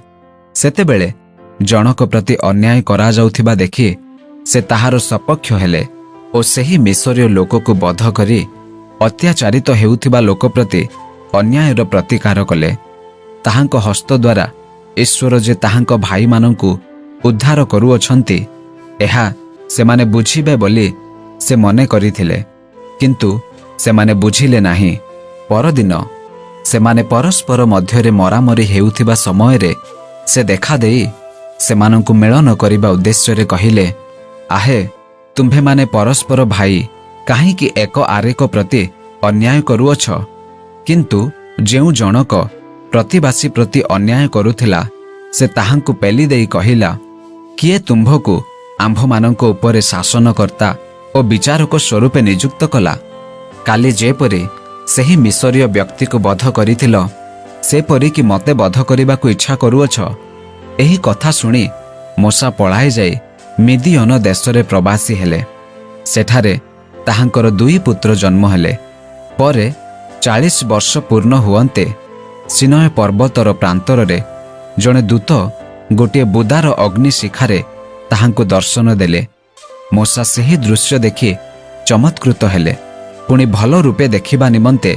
ସେତେବେଳେ ଜଣକ ପ୍ରତି ଅନ୍ୟାୟ କରାଯାଉଥିବା ଦେଖି ସେ ତାହାର ସପକ୍ଷ ହେଲେ ଓ ସେହି ମିଶରୀୟ ଲୋକକୁ ବଧ କରି ଅତ୍ୟାଚାରିତ ହେଉଥିବା ଲୋକ ପ୍ରତି ଅନ୍ୟାୟର ପ୍ରତିକାର କଲେ। ତାହାଙ୍କ ହସ୍ତ ଦ୍ୱାରା ଈଶ୍ୱର ଯେ ତାହାଙ୍କ ଭାଇମାନଙ୍କୁ ଉଦ୍ଧାର କରୁଅଛନ୍ତି ଏହା ସେମାନେ ବୁଝିବେ ବୋଲି ସେ ମନେ କରିଥିଲେ। କିନ୍ତୁ ସେମାନେ ବୁଝିଲେ ନାହିଁ। ପରଦିନ ସେମାନେ ପରସ୍ପର ମଧ୍ୟରେ ମରାମରି ହେଉଥିବା ସମୟରେ ସେ ଦେଖାଦେଇ ସେମାନଙ୍କୁ ମିଳନ କରିବା ଉଦ୍ଦେଶ୍ୟରେ କହିଲେ, ଆହେ, ତୁମ୍ଭେମାନେ ପରସ୍ପର ଭାଇ କାହିଁକି ଏକ ଆରେକ ପ୍ରତି ଅନ୍ୟାୟ କରୁଅଛ? କିନ୍ତୁ ଯେଉଁ ଜଣକ ପ୍ରତିବାସୀ ପ୍ରତି ଅନ୍ୟାୟ କରୁଥିଲା ସେ ତାହାଙ୍କୁ ପେଲି ଦେଇ କହିଲା, କିଏ ତୁମ୍ଭକୁ ଆମ୍ଭମାନଙ୍କ ଉପରେ ଶାସନକର୍ତ୍ତା ଓ ବିଚାରକ ସ୍ୱରୂପେ ନିଯୁକ୍ତ କଲା? କାଲି ଯେପରି ସେହି ମିଶରୀୟ ବ୍ୟକ୍ତିକୁ ବଧ କରିଥିଲ ସେପରିକି ମୋତେ ବଧ କରିବାକୁ ଇଚ୍ଛା କରୁଅଛ? ଏହି କଥା ଶୁଣି ମୋଶା ପଳାଇ ଯାଇ ମିଦିୟନ ଦେଶରେ ପ୍ରବାସୀ ହେଲେ। ସେଠାରେ ତାହାଙ୍କର 2 ପୁତ୍ର ଜନ୍ମ ହେଲେ। ପରେ 40 ବର୍ଷ ପୂର୍ଣ୍ଣ ହୁଅନ୍ତେ ସିନୟ ପର୍ବତର ପ୍ରାନ୍ତରରେ ଜଣେ ଦୂତ ଗୋଟିଏ ବୁଦାର ଅଗ୍ନି ଶିଖାରେ ତାହାଙ୍କୁ ଦର୍ଶନ ଦେଲେ। ମୋଶା ସେହି ଦୃଶ୍ୟ ଦେଖି ଚମତ୍କୃତ ହେଲେ। ପୁଣି ଭଲ ରୂପେ ଦେଖିବା ନିମନ୍ତେ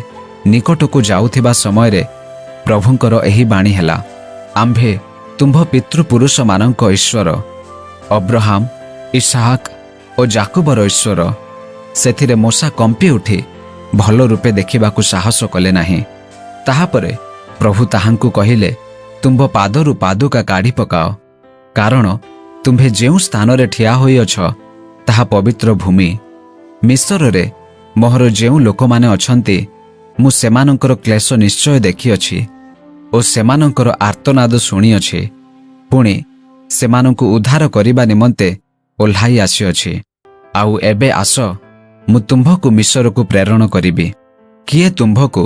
ନିକଟକୁ ଯାଉଥିବା ସମୟରେ ପ୍ରଭୁଙ୍କର ଏହି ବାଣୀ ହେଲା, ଆମ୍ଭେ ତୁମ୍ଭ ପିତୃପୁରୁଷମାନଙ୍କ ଈଶ୍ୱର, ଅବ୍ରାହମ, ଇସାହାକ ଓ ଯାକୁବର ଈଶ୍ୱର। ସେଥିରେ ମୋଶା କମ୍ପି ଉଠି ଭଲ ରୂପେ ଦେଖିବାକୁ ସାହସ କଲେ ନାହିଁ। ତାହାପରେ ପ୍ରଭୁ ତାହାଙ୍କୁ କହିଲେ, ତୁମ୍ଭ ପାଦରୁ ପାଦୁକା କାଢ଼ି ପକାଅ, କାରଣ ତୁମ୍ଭେ ଯେଉଁ ସ୍ଥାନରେ ଠିଆ ହୋଇଅଛ ତାହା ପବିତ୍ର ଭୂମି। ମିଶରରେ ମୋହର ଯେଉଁ ଲୋକମାନେ ଅଛନ୍ତି ମୁଁ ସେମାନଙ୍କର କ୍ଲେଶ ନିଶ୍ଚୟ ଦେଖିଅଛି ଓ ସେମାନଙ୍କର ଆର୍ତ୍ତନାଦ ଶୁଣିଅଛି। ପୁଣି ସେମାନଙ୍କୁ ଉଦ୍ଧାର କରିବା ନିମନ୍ତେ ଓହ୍ଲାଇ ଆସିଅଛି। ଆଉ ଏବେ ଆସ, ମୁଁ ତୁମ୍ଭକୁ ମିଶରକୁ ପ୍ରେରଣ କରିବି। କିଏ ତୁମ୍ଭକୁ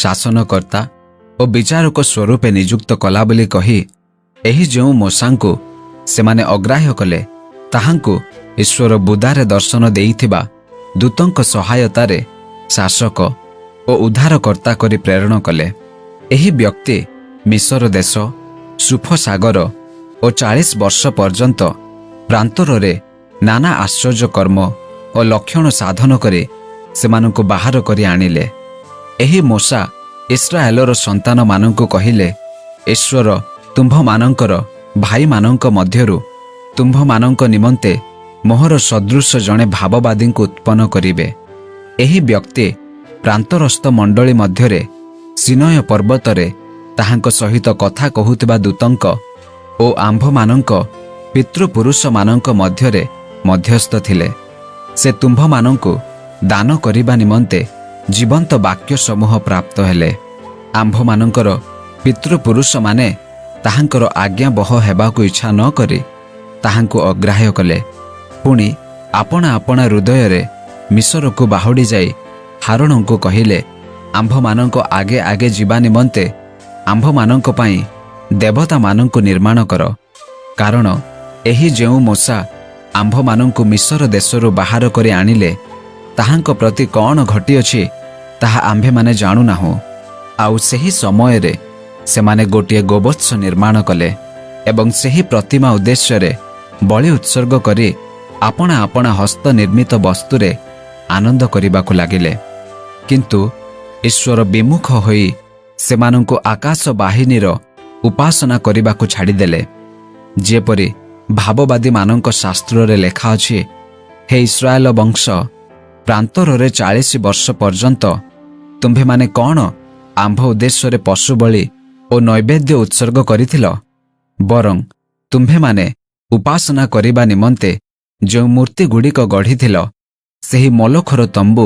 ଶାସନକର୍ତ୍ତା ଓ ବିଚାରକ ସ୍ୱରୂପେ ନିଯୁକ୍ତ କଲା ବୋଲି କହି ଏହି ଯେଉଁ ମୋଶାଙ୍କୁ ସେମାନେ ଅଗ୍ରାହ୍ୟ କଲେ ତାହାଙ୍କୁ ଈଶ୍ୱର ବୁଦାରେ ଦର୍ଶନ ଦେଇଥିବା ଦୂତଙ୍କ ସହାୟତାରେ ଶାସକ ଓ ଉଦ୍ଧାରକର୍ତ୍ତା କରି ପ୍ରେରଣ କଲେ। ଏହି ବ୍ୟକ୍ତି ମିଶର ଦେଶ, ସୁଫ ସାଗର ଓ 40 ବର୍ଷ ପର୍ଯ୍ୟନ୍ତ ପ୍ରାନ୍ତରରେ ନାନା ଆଶ୍ଚର୍ଯ୍ୟ କର୍ମ ଓ ଲକ୍ଷଣ ସାଧନ କରି ସେମାନଙ୍କୁ ବାହାର କରି ଆଣିଲେ। ଏହି ମୋଶା ଇସ୍ରାଏଲର ସନ୍ତାନମାନଙ୍କୁ କହିଲେ, ଈଶ୍ୱର ତୁମ୍ଭମାନଙ୍କର ଭାଇମାନଙ୍କ ମଧ୍ୟରୁ ତୁମ୍ଭମାନଙ୍କ ନିମନ୍ତେ ମୋହର ସଦୃଶ ଜଣେ ଭାବବାଦୀଙ୍କୁ ଉତ୍ପନ୍ନ କରିବେ। ଏହି ବ୍ୟକ୍ତି ପ୍ରାନ୍ତରସ୍ଥ ମଣ୍ଡଳୀ ମଧ୍ୟରେ ସିନୟ ପର୍ବତରେ ତାହାଙ୍କ ସହିତ କଥା କହୁଥିବା ଦୂତଙ୍କ ଓ ଆମ୍ଭମାନଙ୍କ ପିତୃପୁରୁଷମାନଙ୍କ ମଧ୍ୟରେ ମଧ୍ୟସ୍ଥ ଥିଲେ। ସେ ତୁମ୍ଭମାନଙ୍କୁ ଦାନ କରିବା ନିମନ୍ତେ ଜୀବନ୍ତ ବାକ୍ୟ ସମୂହ ପ୍ରାପ୍ତ ହେଲେ। ଆମ୍ଭମାନଙ୍କର ପିତୃପୁରୁଷମାନେ ତାହାଙ୍କର ଆଜ୍ଞାବହ ହେବାକୁ ଇଚ୍ଛା ନ କରି ତାହାଙ୍କୁ ଅଗ୍ରାହ୍ୟ କଲେ। ପୁଣି ଆପଣା ଆପଣା ହୃଦୟରେ ମିଶରକୁ ବାହୁଡ଼ି ଯାଇ ହାରଣଙ୍କୁ କହିଲେ, ଆମ୍ଭମାନଙ୍କ ଆଗେ ଆଗେ ଯିବା ନିମନ୍ତେ ଆମ୍ଭମାନଙ୍କ ପାଇଁ ଦେବତାମାନଙ୍କୁ ନିର୍ମାଣ କର। କାରଣ ଏହି ଯେଉଁ ମୋଶା ଆମ୍ଭମାନଙ୍କୁ ମିଶର ଦେଶରୁ ବାହାର କରି ଆଣିଲେ, ତାହାଙ୍କ ପ୍ରତି କ'ଣ ଘଟିଅଛି ତାହା ଆମ୍ଭେମାନେ ଜାଣୁନାହୁଁ। ଆଉ ସେହି ସମୟରେ ସେମାନେ ଗୋଟିଏ ଗୋବତ୍ସ ନିର୍ମାଣ କଲେ ଏବଂ ସେହି ପ୍ରତିମା ଉଦ୍ଦେଶ୍ୟରେ ବଳି ଉତ୍ସର୍ଗ କରି ଆପଣା ଆପଣା ହସ୍ତ ନିର୍ମିତ ବସ୍ତୁରେ ଆନନ୍ଦ କରିବାକୁ ଲାଗିଲେ। କିନ୍ତୁ ଈଶ୍ୱର ବିମୁଖ ହୋଇ ସେମାନଙ୍କୁ ଆକାଶ ବାହିନୀର ଉପାସନା କରିବାକୁ ଛାଡ଼ିଦେଲେ। ଯେପରି ଭାବବାଦୀମାନଙ୍କ ଶାସ୍ତ୍ରରେ ଲେଖା ଅଛି, ହେ ଇସ୍ରାଏଲ ବଂଶ, ପ୍ରାନ୍ତରରେ 40 ବର୍ଷ ପର୍ଯ୍ୟନ୍ତ ତୁମ୍ଭେମାନେ କ'ଣ ଆମ୍ଭ ଉଦ୍ଦେଶ୍ୟରେ ପଶୁ ବଳି ଓ ନୈବେଦ୍ୟ ଉତ୍ସର୍ଗ କରିଥିଲ? ବରଂ ତୁମ୍ଭେମାନେ ଉପାସନା କରିବା ନିମନ୍ତେ ଯେଉଁ ମୂର୍ତ୍ତିଗୁଡ଼ିକ ଗଢ଼ିଥିଲ, ସେହି ମଲୋଖର ତମ୍ବୁ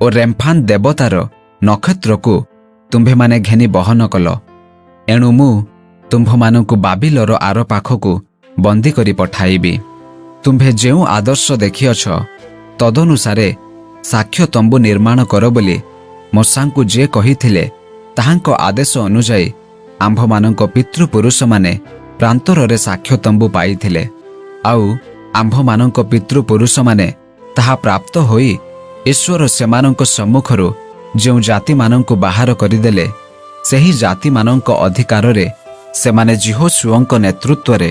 ଓ ରେମ୍ଫାନ୍ ଦେବତାର ନକ୍ଷତ୍ରକୁ ତୁମ୍ଭେମାନେ ଘେନି ବହନ କଲ। ଏଣୁ ମୁଁ ତୁମ୍ଭମାନଙ୍କୁ ବାବିଲର ଆର ପାଖକୁ ବନ୍ଦୀ କରି ପଠାଇବି। ତୁମ୍ଭେ ଯେଉଁ ଆଦର୍ଶ ଦେଖିଅଛ, ତଦନୁସାରେ ସାକ୍ଷ୍ୟ ତମ୍ବୁ ନିର୍ମାଣ କର ବୋଲି ମୋଶାଙ୍କୁ ଯିଏ କହିଥିଲେ, ତାହାଙ୍କ ଆଦେଶ ଅନୁଯାୟୀ ଆମ୍ଭମାନଙ୍କ ପିତୃପୁରୁଷମାନେ ପ୍ରାନ୍ତରରେ ସାକ୍ଷ୍ୟ ତମ୍ବୁ ପାଇଥିଲେ। ଆଉ ଆମ୍ଭମାନଙ୍କ ପିତୃପୁରୁଷମାନେ ତାହା ପ୍ରାପ୍ତ ହୋଇ ଈଶ୍ୱର ସେମାନଙ୍କ ସମ୍ମୁଖରୁ ଯେଉଁ ଜାତିମାନଙ୍କୁ ବାହାର କରିଦେଲେ, ସେହି ଜାତିମାନଙ୍କ ଅଧିକାରରେ ସେମାନେ ଯିହୋଶୁଆଙ୍କ ନେତୃତ୍ୱରେ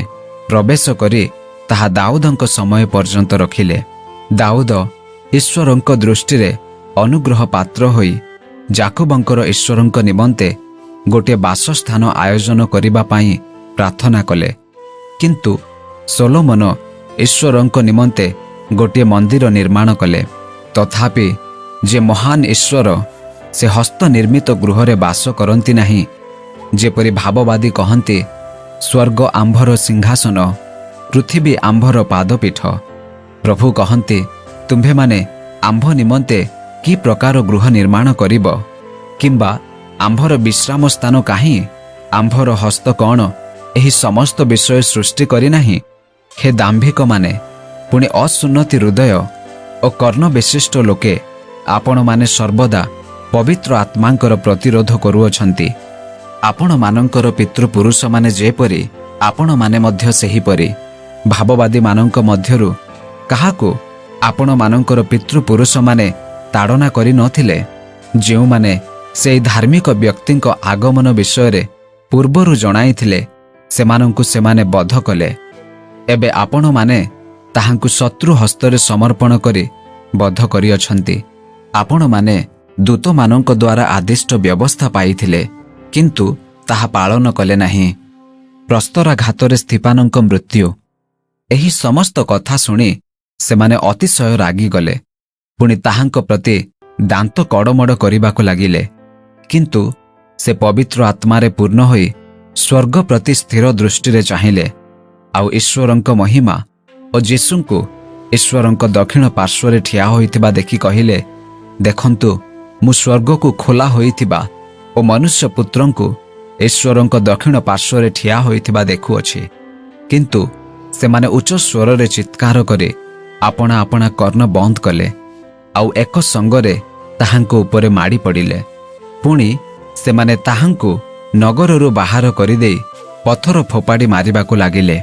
ପ୍ରବେଶ କରି ତାହା ଦାଉଦଙ୍କ ସମୟ ପର୍ଯ୍ୟନ୍ତ ରଖିଲେ। ଦାଉଦ ଈଶ୍ୱରଙ୍କ ଦୃଷ୍ଟିରେ ଅନୁଗ୍ରହ ପାତ୍ର ହୋଇ ଯାକୋବଙ୍କର ଈଶ୍ୱରଙ୍କ ନିମନ୍ତେ ଗୋଟିଏ ବାସସ୍ଥାନ ଆୟୋଜନ କରିବା ପାଇଁ ପ୍ରାର୍ଥନା କଲେ। କିନ୍ତୁ ସୋଲୋମନ ଈଶ୍ୱରଙ୍କ ନିମନ୍ତେ ଗୋଟିଏ ମନ୍ଦିର ନିର୍ମାଣ କଲେ। ତଥାପି ଯେ ମହାନ ଈଶ୍ୱର ସେ ହସ୍ତ ନିର୍ମିତ ଗୃହରେ ବାସ କରନ୍ତି ନାହିଁ। ଯେପରି ଭାବବାଦୀ କହନ୍ତି, ସ୍ୱର୍ଗ ଆମ୍ଭର ସିଂହାସନ, ପୃଥିବୀ ଆମ୍ଭର ପାଦପୀଠ। ପ୍ରଭୁ କହନ୍ତି, ତୁମ୍ଭେମାନେ ଆମ୍ଭ ନିମନ୍ତେ କି ପ୍ରକାର ଗୃହ ନିର୍ମାଣ କରିବ? କିମ୍ବା ଆମ୍ଭର ବିଶ୍ରାମ ସ୍ଥାନ କାହିଁ? ଆମ୍ଭର ହସ୍ତ କ'ଣ ଏହି ସମସ୍ତ ବିଷୟ ସୃଷ୍ଟି କରିନାହିଁ? ହେ ଦାମ୍ଭିକମାନେ, ପୁଣି ଅସୁନ୍ନତି ହୃଦୟ ଓ କର୍ଣ୍ଣ ବିଶିଷ୍ଟ ଲୋକେ, ଆପଣମାନେ ସର୍ବଦା ପବିତ୍ର ଆତ୍ମାଙ୍କର ପ୍ରତିରୋଧ କରୁଅଛନ୍ତି। ଆପଣମାନଙ୍କର ପିତୃପୁରୁଷମାନେ ଯେପରି ଆପଣମାନେ ମଧ୍ୟ ସେହିପରି। ଭାବବାଦୀମାନଙ୍କ ମଧ୍ୟରୁ କାହାକୁ ଆପଣମାନଙ୍କର ପିତୃପୁରୁଷମାନେ ତାଡ଼ନା କରିନଥିଲେ, ଯେଉଁମାନେ ସେହି ଧାର୍ମିକ ବ୍ୟକ୍ତିଙ୍କ ଆଗମନ ବିଷୟରେ ପୂର୍ବରୁ ଜଣାଇଥିଲେ, ସେମାନଙ୍କୁ ସେମାନେ ବଧ କଲେ। ଏବେ ଆପଣମାନେ ତାହାଙ୍କୁ ଶତ୍ରୁ ହସ୍ତରେ ସମର୍ପଣ କରି ବଧ କରିଅଛନ୍ତି। ଆପଣମାନେ ଦୂତମାନଙ୍କ ଦ୍ୱାରା ଆଦିଷ୍ଟ ବ୍ୟବସ୍ଥା ପାଇଥିଲେ, କିନ୍ତୁ ତାହା ପାଳନ କଲେ ନାହିଁ। ପ୍ରସ୍ତରାଘାତରେ ସ୍ତିଫାନଙ୍କ ମୃତ୍ୟୁ। ଏହି ସମସ୍ତ କଥା ଶୁଣି ସେମାନେ ଅତିଶୟ ରାଗିଗଲେ। ପୁଣି ତାହାଙ୍କ ପ୍ରତି ଦାନ୍ତ କଡ଼ମଡ଼ କରିବାକୁ ଲାଗିଲେ। କିନ୍ତୁ ସେ ପବିତ୍ର ଆତ୍ମାରେ ପୂର୍ଣ୍ଣ ହୋଇ ସ୍ୱର୍ଗ ପ୍ରତି ସ୍ଥିର ଦୃଷ୍ଟିରେ ଚାହିଁଲେ। ଆଉ ଈଶ୍ୱରଙ୍କ ମହିମା ଓ ଯୀଶୁଙ୍କୁ ଈଶ୍ୱରଙ୍କ ଦକ୍ଷିଣ ପାର୍ଶ୍ୱରେ ଠିଆ ହୋଇଥିବା ଦେଖି କହିଲେ, ଦେଖନ୍ତୁ, ମୁଁ ସ୍ୱର୍ଗକୁ ଖୋଲା ହୋଇଥିବା ଓ ମନୁଷ୍ୟ ପୁତ୍ରଙ୍କୁ ଈଶ୍ୱରଙ୍କ ଦକ୍ଷିଣ ପାର୍ଶ୍ୱରେ ଠିଆ ହୋଇଥିବା ଦେଖୁଅଛି। କିନ୍ତୁ ସେମାନେ ଉଚ୍ଚ ସ୍ୱରରେ ଚିତ୍କାର କରି ଆପଣା ଆପଣା କର୍ଣ୍ଣ ବନ୍ଦ କଲେ, ଆଉ ଏକ ସଙ୍ଗରେ ତାହାଙ୍କ ଉପରେ ମାଡ଼ି ପଡ଼ିଲେ। ପୁଣି ସେମାନେ ତାହାଙ୍କୁ ନଗରରୁ ବାହାର କରିଦେଇ ପଥର ଫୋପାଡ଼ି ମାରିବାକୁ ଲାଗିଲେ।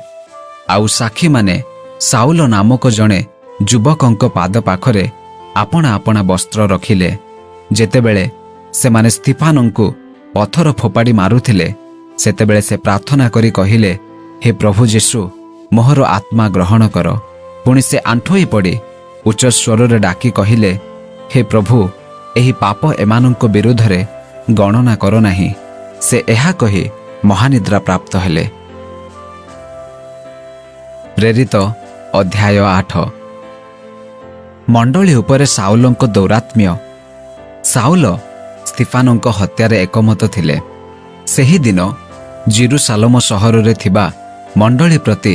ଆଉ ସାକ୍ଷୀମାନେ ସାଉଲ ନାମକ ଜଣେ ଯୁବକଙ୍କ ପାଦ ପାଖରେ ଆପଣା ଆପଣା ବସ୍ତ୍ର ରଖିଲେ। ଯେତେବେଳେ ସେମାନେ ସ୍ତିଫାନଙ୍କୁ ପଥର ଫୋପାଡ଼ି ମାରୁଥିଲେ, ସେତେବେଳେ ସେ ପ୍ରାର୍ଥନା କରି କହିଲେ, ହେ ପ୍ରଭୁ ଯୀଶୁ, ମୋହର ଆତ୍ମା ଗ୍ରହଣ କର। ପୁଣି ସେ ଆଣ୍ଠୋଇ ପଡ଼ି ଉଚ୍ଚ ସ୍ୱରରେ ଡାକି କହିଲେ, हे प्रभु ଏହି ପାପ ଏମାନଙ୍କ ବିରୁଦ୍ଧରେ ଗଣନା କର ନାହିଁ। ସେ ଏହା କହି ମହାନିଦ୍ରା ପ୍ରାପ୍ତ ହେଲେ। ପ୍ରେରିତ ଅଧ୍ୟାୟ 8। ମଣ୍ଡଳୀ ଉପରେ ସାଉଲଙ୍କ ଦୌରାତ୍ମ୍ୟ। ସାଉଲ ସ୍ତିଫାନଙ୍କ ହତ୍ୟାରେ ଏକମତ ଥିଲେ। ସେହିଦିନ ଜିରୁସାଲମ ସହରରେ ଥିବା ମଣ୍ଡଳୀ ପ୍ରତି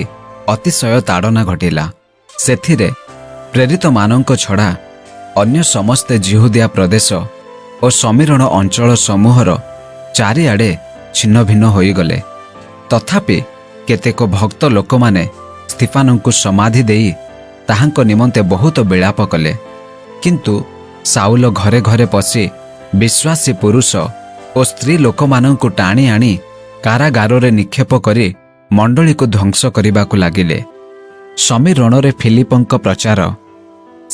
ଅତିଶୟ ତାଡ଼ନା ଘଟିଲା। ସେଥିରେ ପ୍ରେରିତମାନଙ୍କ ଛଡ଼ା ଅନ୍ୟ ସମସ୍ତେ ଜିହୁଦିଆ ପ୍ରଦେଶ ଓ ସମୀରଣ ଅଞ୍ଚଳ ସମୂହର ଚାରିଆଡ଼େ ଛିନ୍ନ ଭିନ୍ନ ହୋଇଗଲେ। ତଥାପି କେତେକ ଭକ୍ତ ଲୋକମାନେ ସ୍ତିଫାନଙ୍କୁ ସମାଧି ଦେଇ ତାହାଙ୍କ ନିମନ୍ତେ ବହୁତ ବିଳାପ କଲେ। କିନ୍ତୁ ସାଉଲ ଘରେ ଘରେ ପଶି ବିଶ୍ୱାସୀ ପୁରୁଷ ଓ ସ୍ତ୍ରୀ ଲୋକମାନଙ୍କୁ ଟାଣି ଆଣି କାରାଗାରରେ ନିକ୍ଷେପ କରି ମଣ୍ଡଳୀକୁ ଧ୍ୱଂସ କରିବାକୁ ଲାଗିଲେ। ସମୀରଣରେ ଫିଲିପଙ୍କ ପ୍ରଚାର।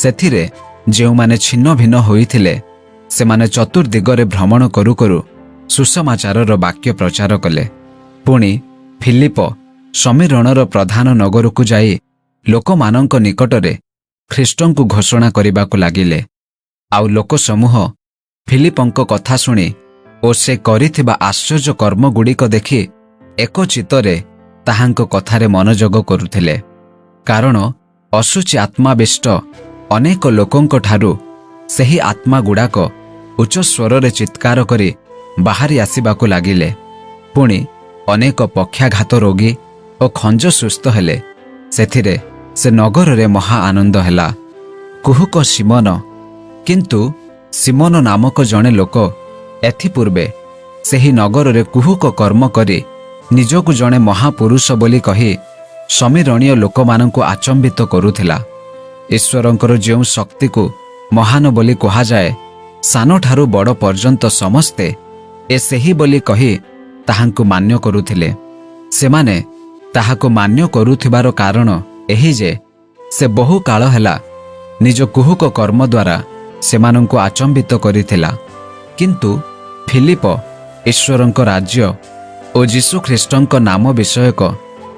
ସେଥିରେ ଯେଉଁମାନେ ଛିନ୍ନ ଭିନ୍ନ ହୋଇଥିଲେ ସେମାନେ ଚତୁର୍ଦିଗରେ ଭ୍ରମଣ କରୁ କରୁ ସୁସମାଚାରର ବାକ୍ୟ ପ୍ରଚାର କଲେ। ପୁଣି ଫିଲିପ ସମୀରଣର ପ୍ରଧାନ ନଗରକୁ ଯାଇ ଲୋକମାନଙ୍କ ନିକଟରେ ଖ୍ରୀଷ୍ଟଙ୍କୁ ଘୋଷଣା କରିବାକୁ ଲାଗିଲେ। ଆଉ ଲୋକସମୂହ ଫିଲିପଙ୍କ କଥା ଶୁଣି ଓ ସେ କରିଥିବା ଆଶ୍ଚର୍ଯ୍ୟ କର୍ମଗୁଡ଼ିକ ଦେଖି ଏକଚିତ୍ତରେ ତାହାଙ୍କ କଥାରେ ମନୋଯୋଗ କରୁଥିଲେ। କାରଣ ଅଶୁଚି ଆତ୍ମାବିଷ୍ଟ ଅନେକ ଲୋକଙ୍କଠାରୁ ସେହି ଆତ୍ମାଗୁଡ଼ାକ ଉଚ୍ଚ ସ୍ୱରରେ ଚିତ୍କାର କରି ବାହାରି ଆସିବାକୁ ଲାଗିଲେ। ପୁଣି ଅନେକ ପକ୍ଷାଘାତ ରୋଗୀ ଓ ଖଞ୍ଜ ସୁସ୍ଥ ହେଲେ। ସେଥିରେ ସେ ନଗରରେ ମହା ଆନନ୍ଦ ହେଲା। କୁହୁକ ସିମୋନ। କିନ୍ତୁ ସିମୋନ ନାମକ ଜଣେ ଲୋକ ଏଥିପୂର୍ବେ ସେହି ନଗରରେ କୁହୁକ କର୍ମ କରି ନିଜକୁ ଜଣେ ମହାପୁରୁଷ ବୋଲି କହି ସମୀରଣୀୟ ଲୋକମାନଙ୍କୁ ଆଚମ୍ବିତ କରୁଥିଲା। ଈଶ୍ୱରଙ୍କର ଯେଉଁ ଶକ୍ତିକୁ ମହାନ ବୋଲି କୁହାଯାଏ, ସାନଠାରୁ ବଡ଼ ପର୍ଯ୍ୟନ୍ତ ସମସ୍ତେ ଏ ସେହି ବୋଲି କହି ତାହାଙ୍କୁ ମାନ୍ୟ କରୁଥିଲେ। ସେମାନେ ତାହାକୁ ମାନ୍ୟ କରୁଥିବାର କାରଣ ଏହି ଯେ ସେ ବହୁ କାଳ ହେଲା ନିଜ କୁହୁକ କର୍ମ ଦ୍ୱାରା ସେମାନଙ୍କୁ ଆଚମ୍ବିତ କରିଥିଲା। କିନ୍ତୁ ଫିଲିପ ଈଶ୍ୱରଙ୍କ ରାଜ୍ୟ ଓ ଯୀଶୁଖ୍ରୀଷ୍ଟଙ୍କ ନାମ ବିଷୟକ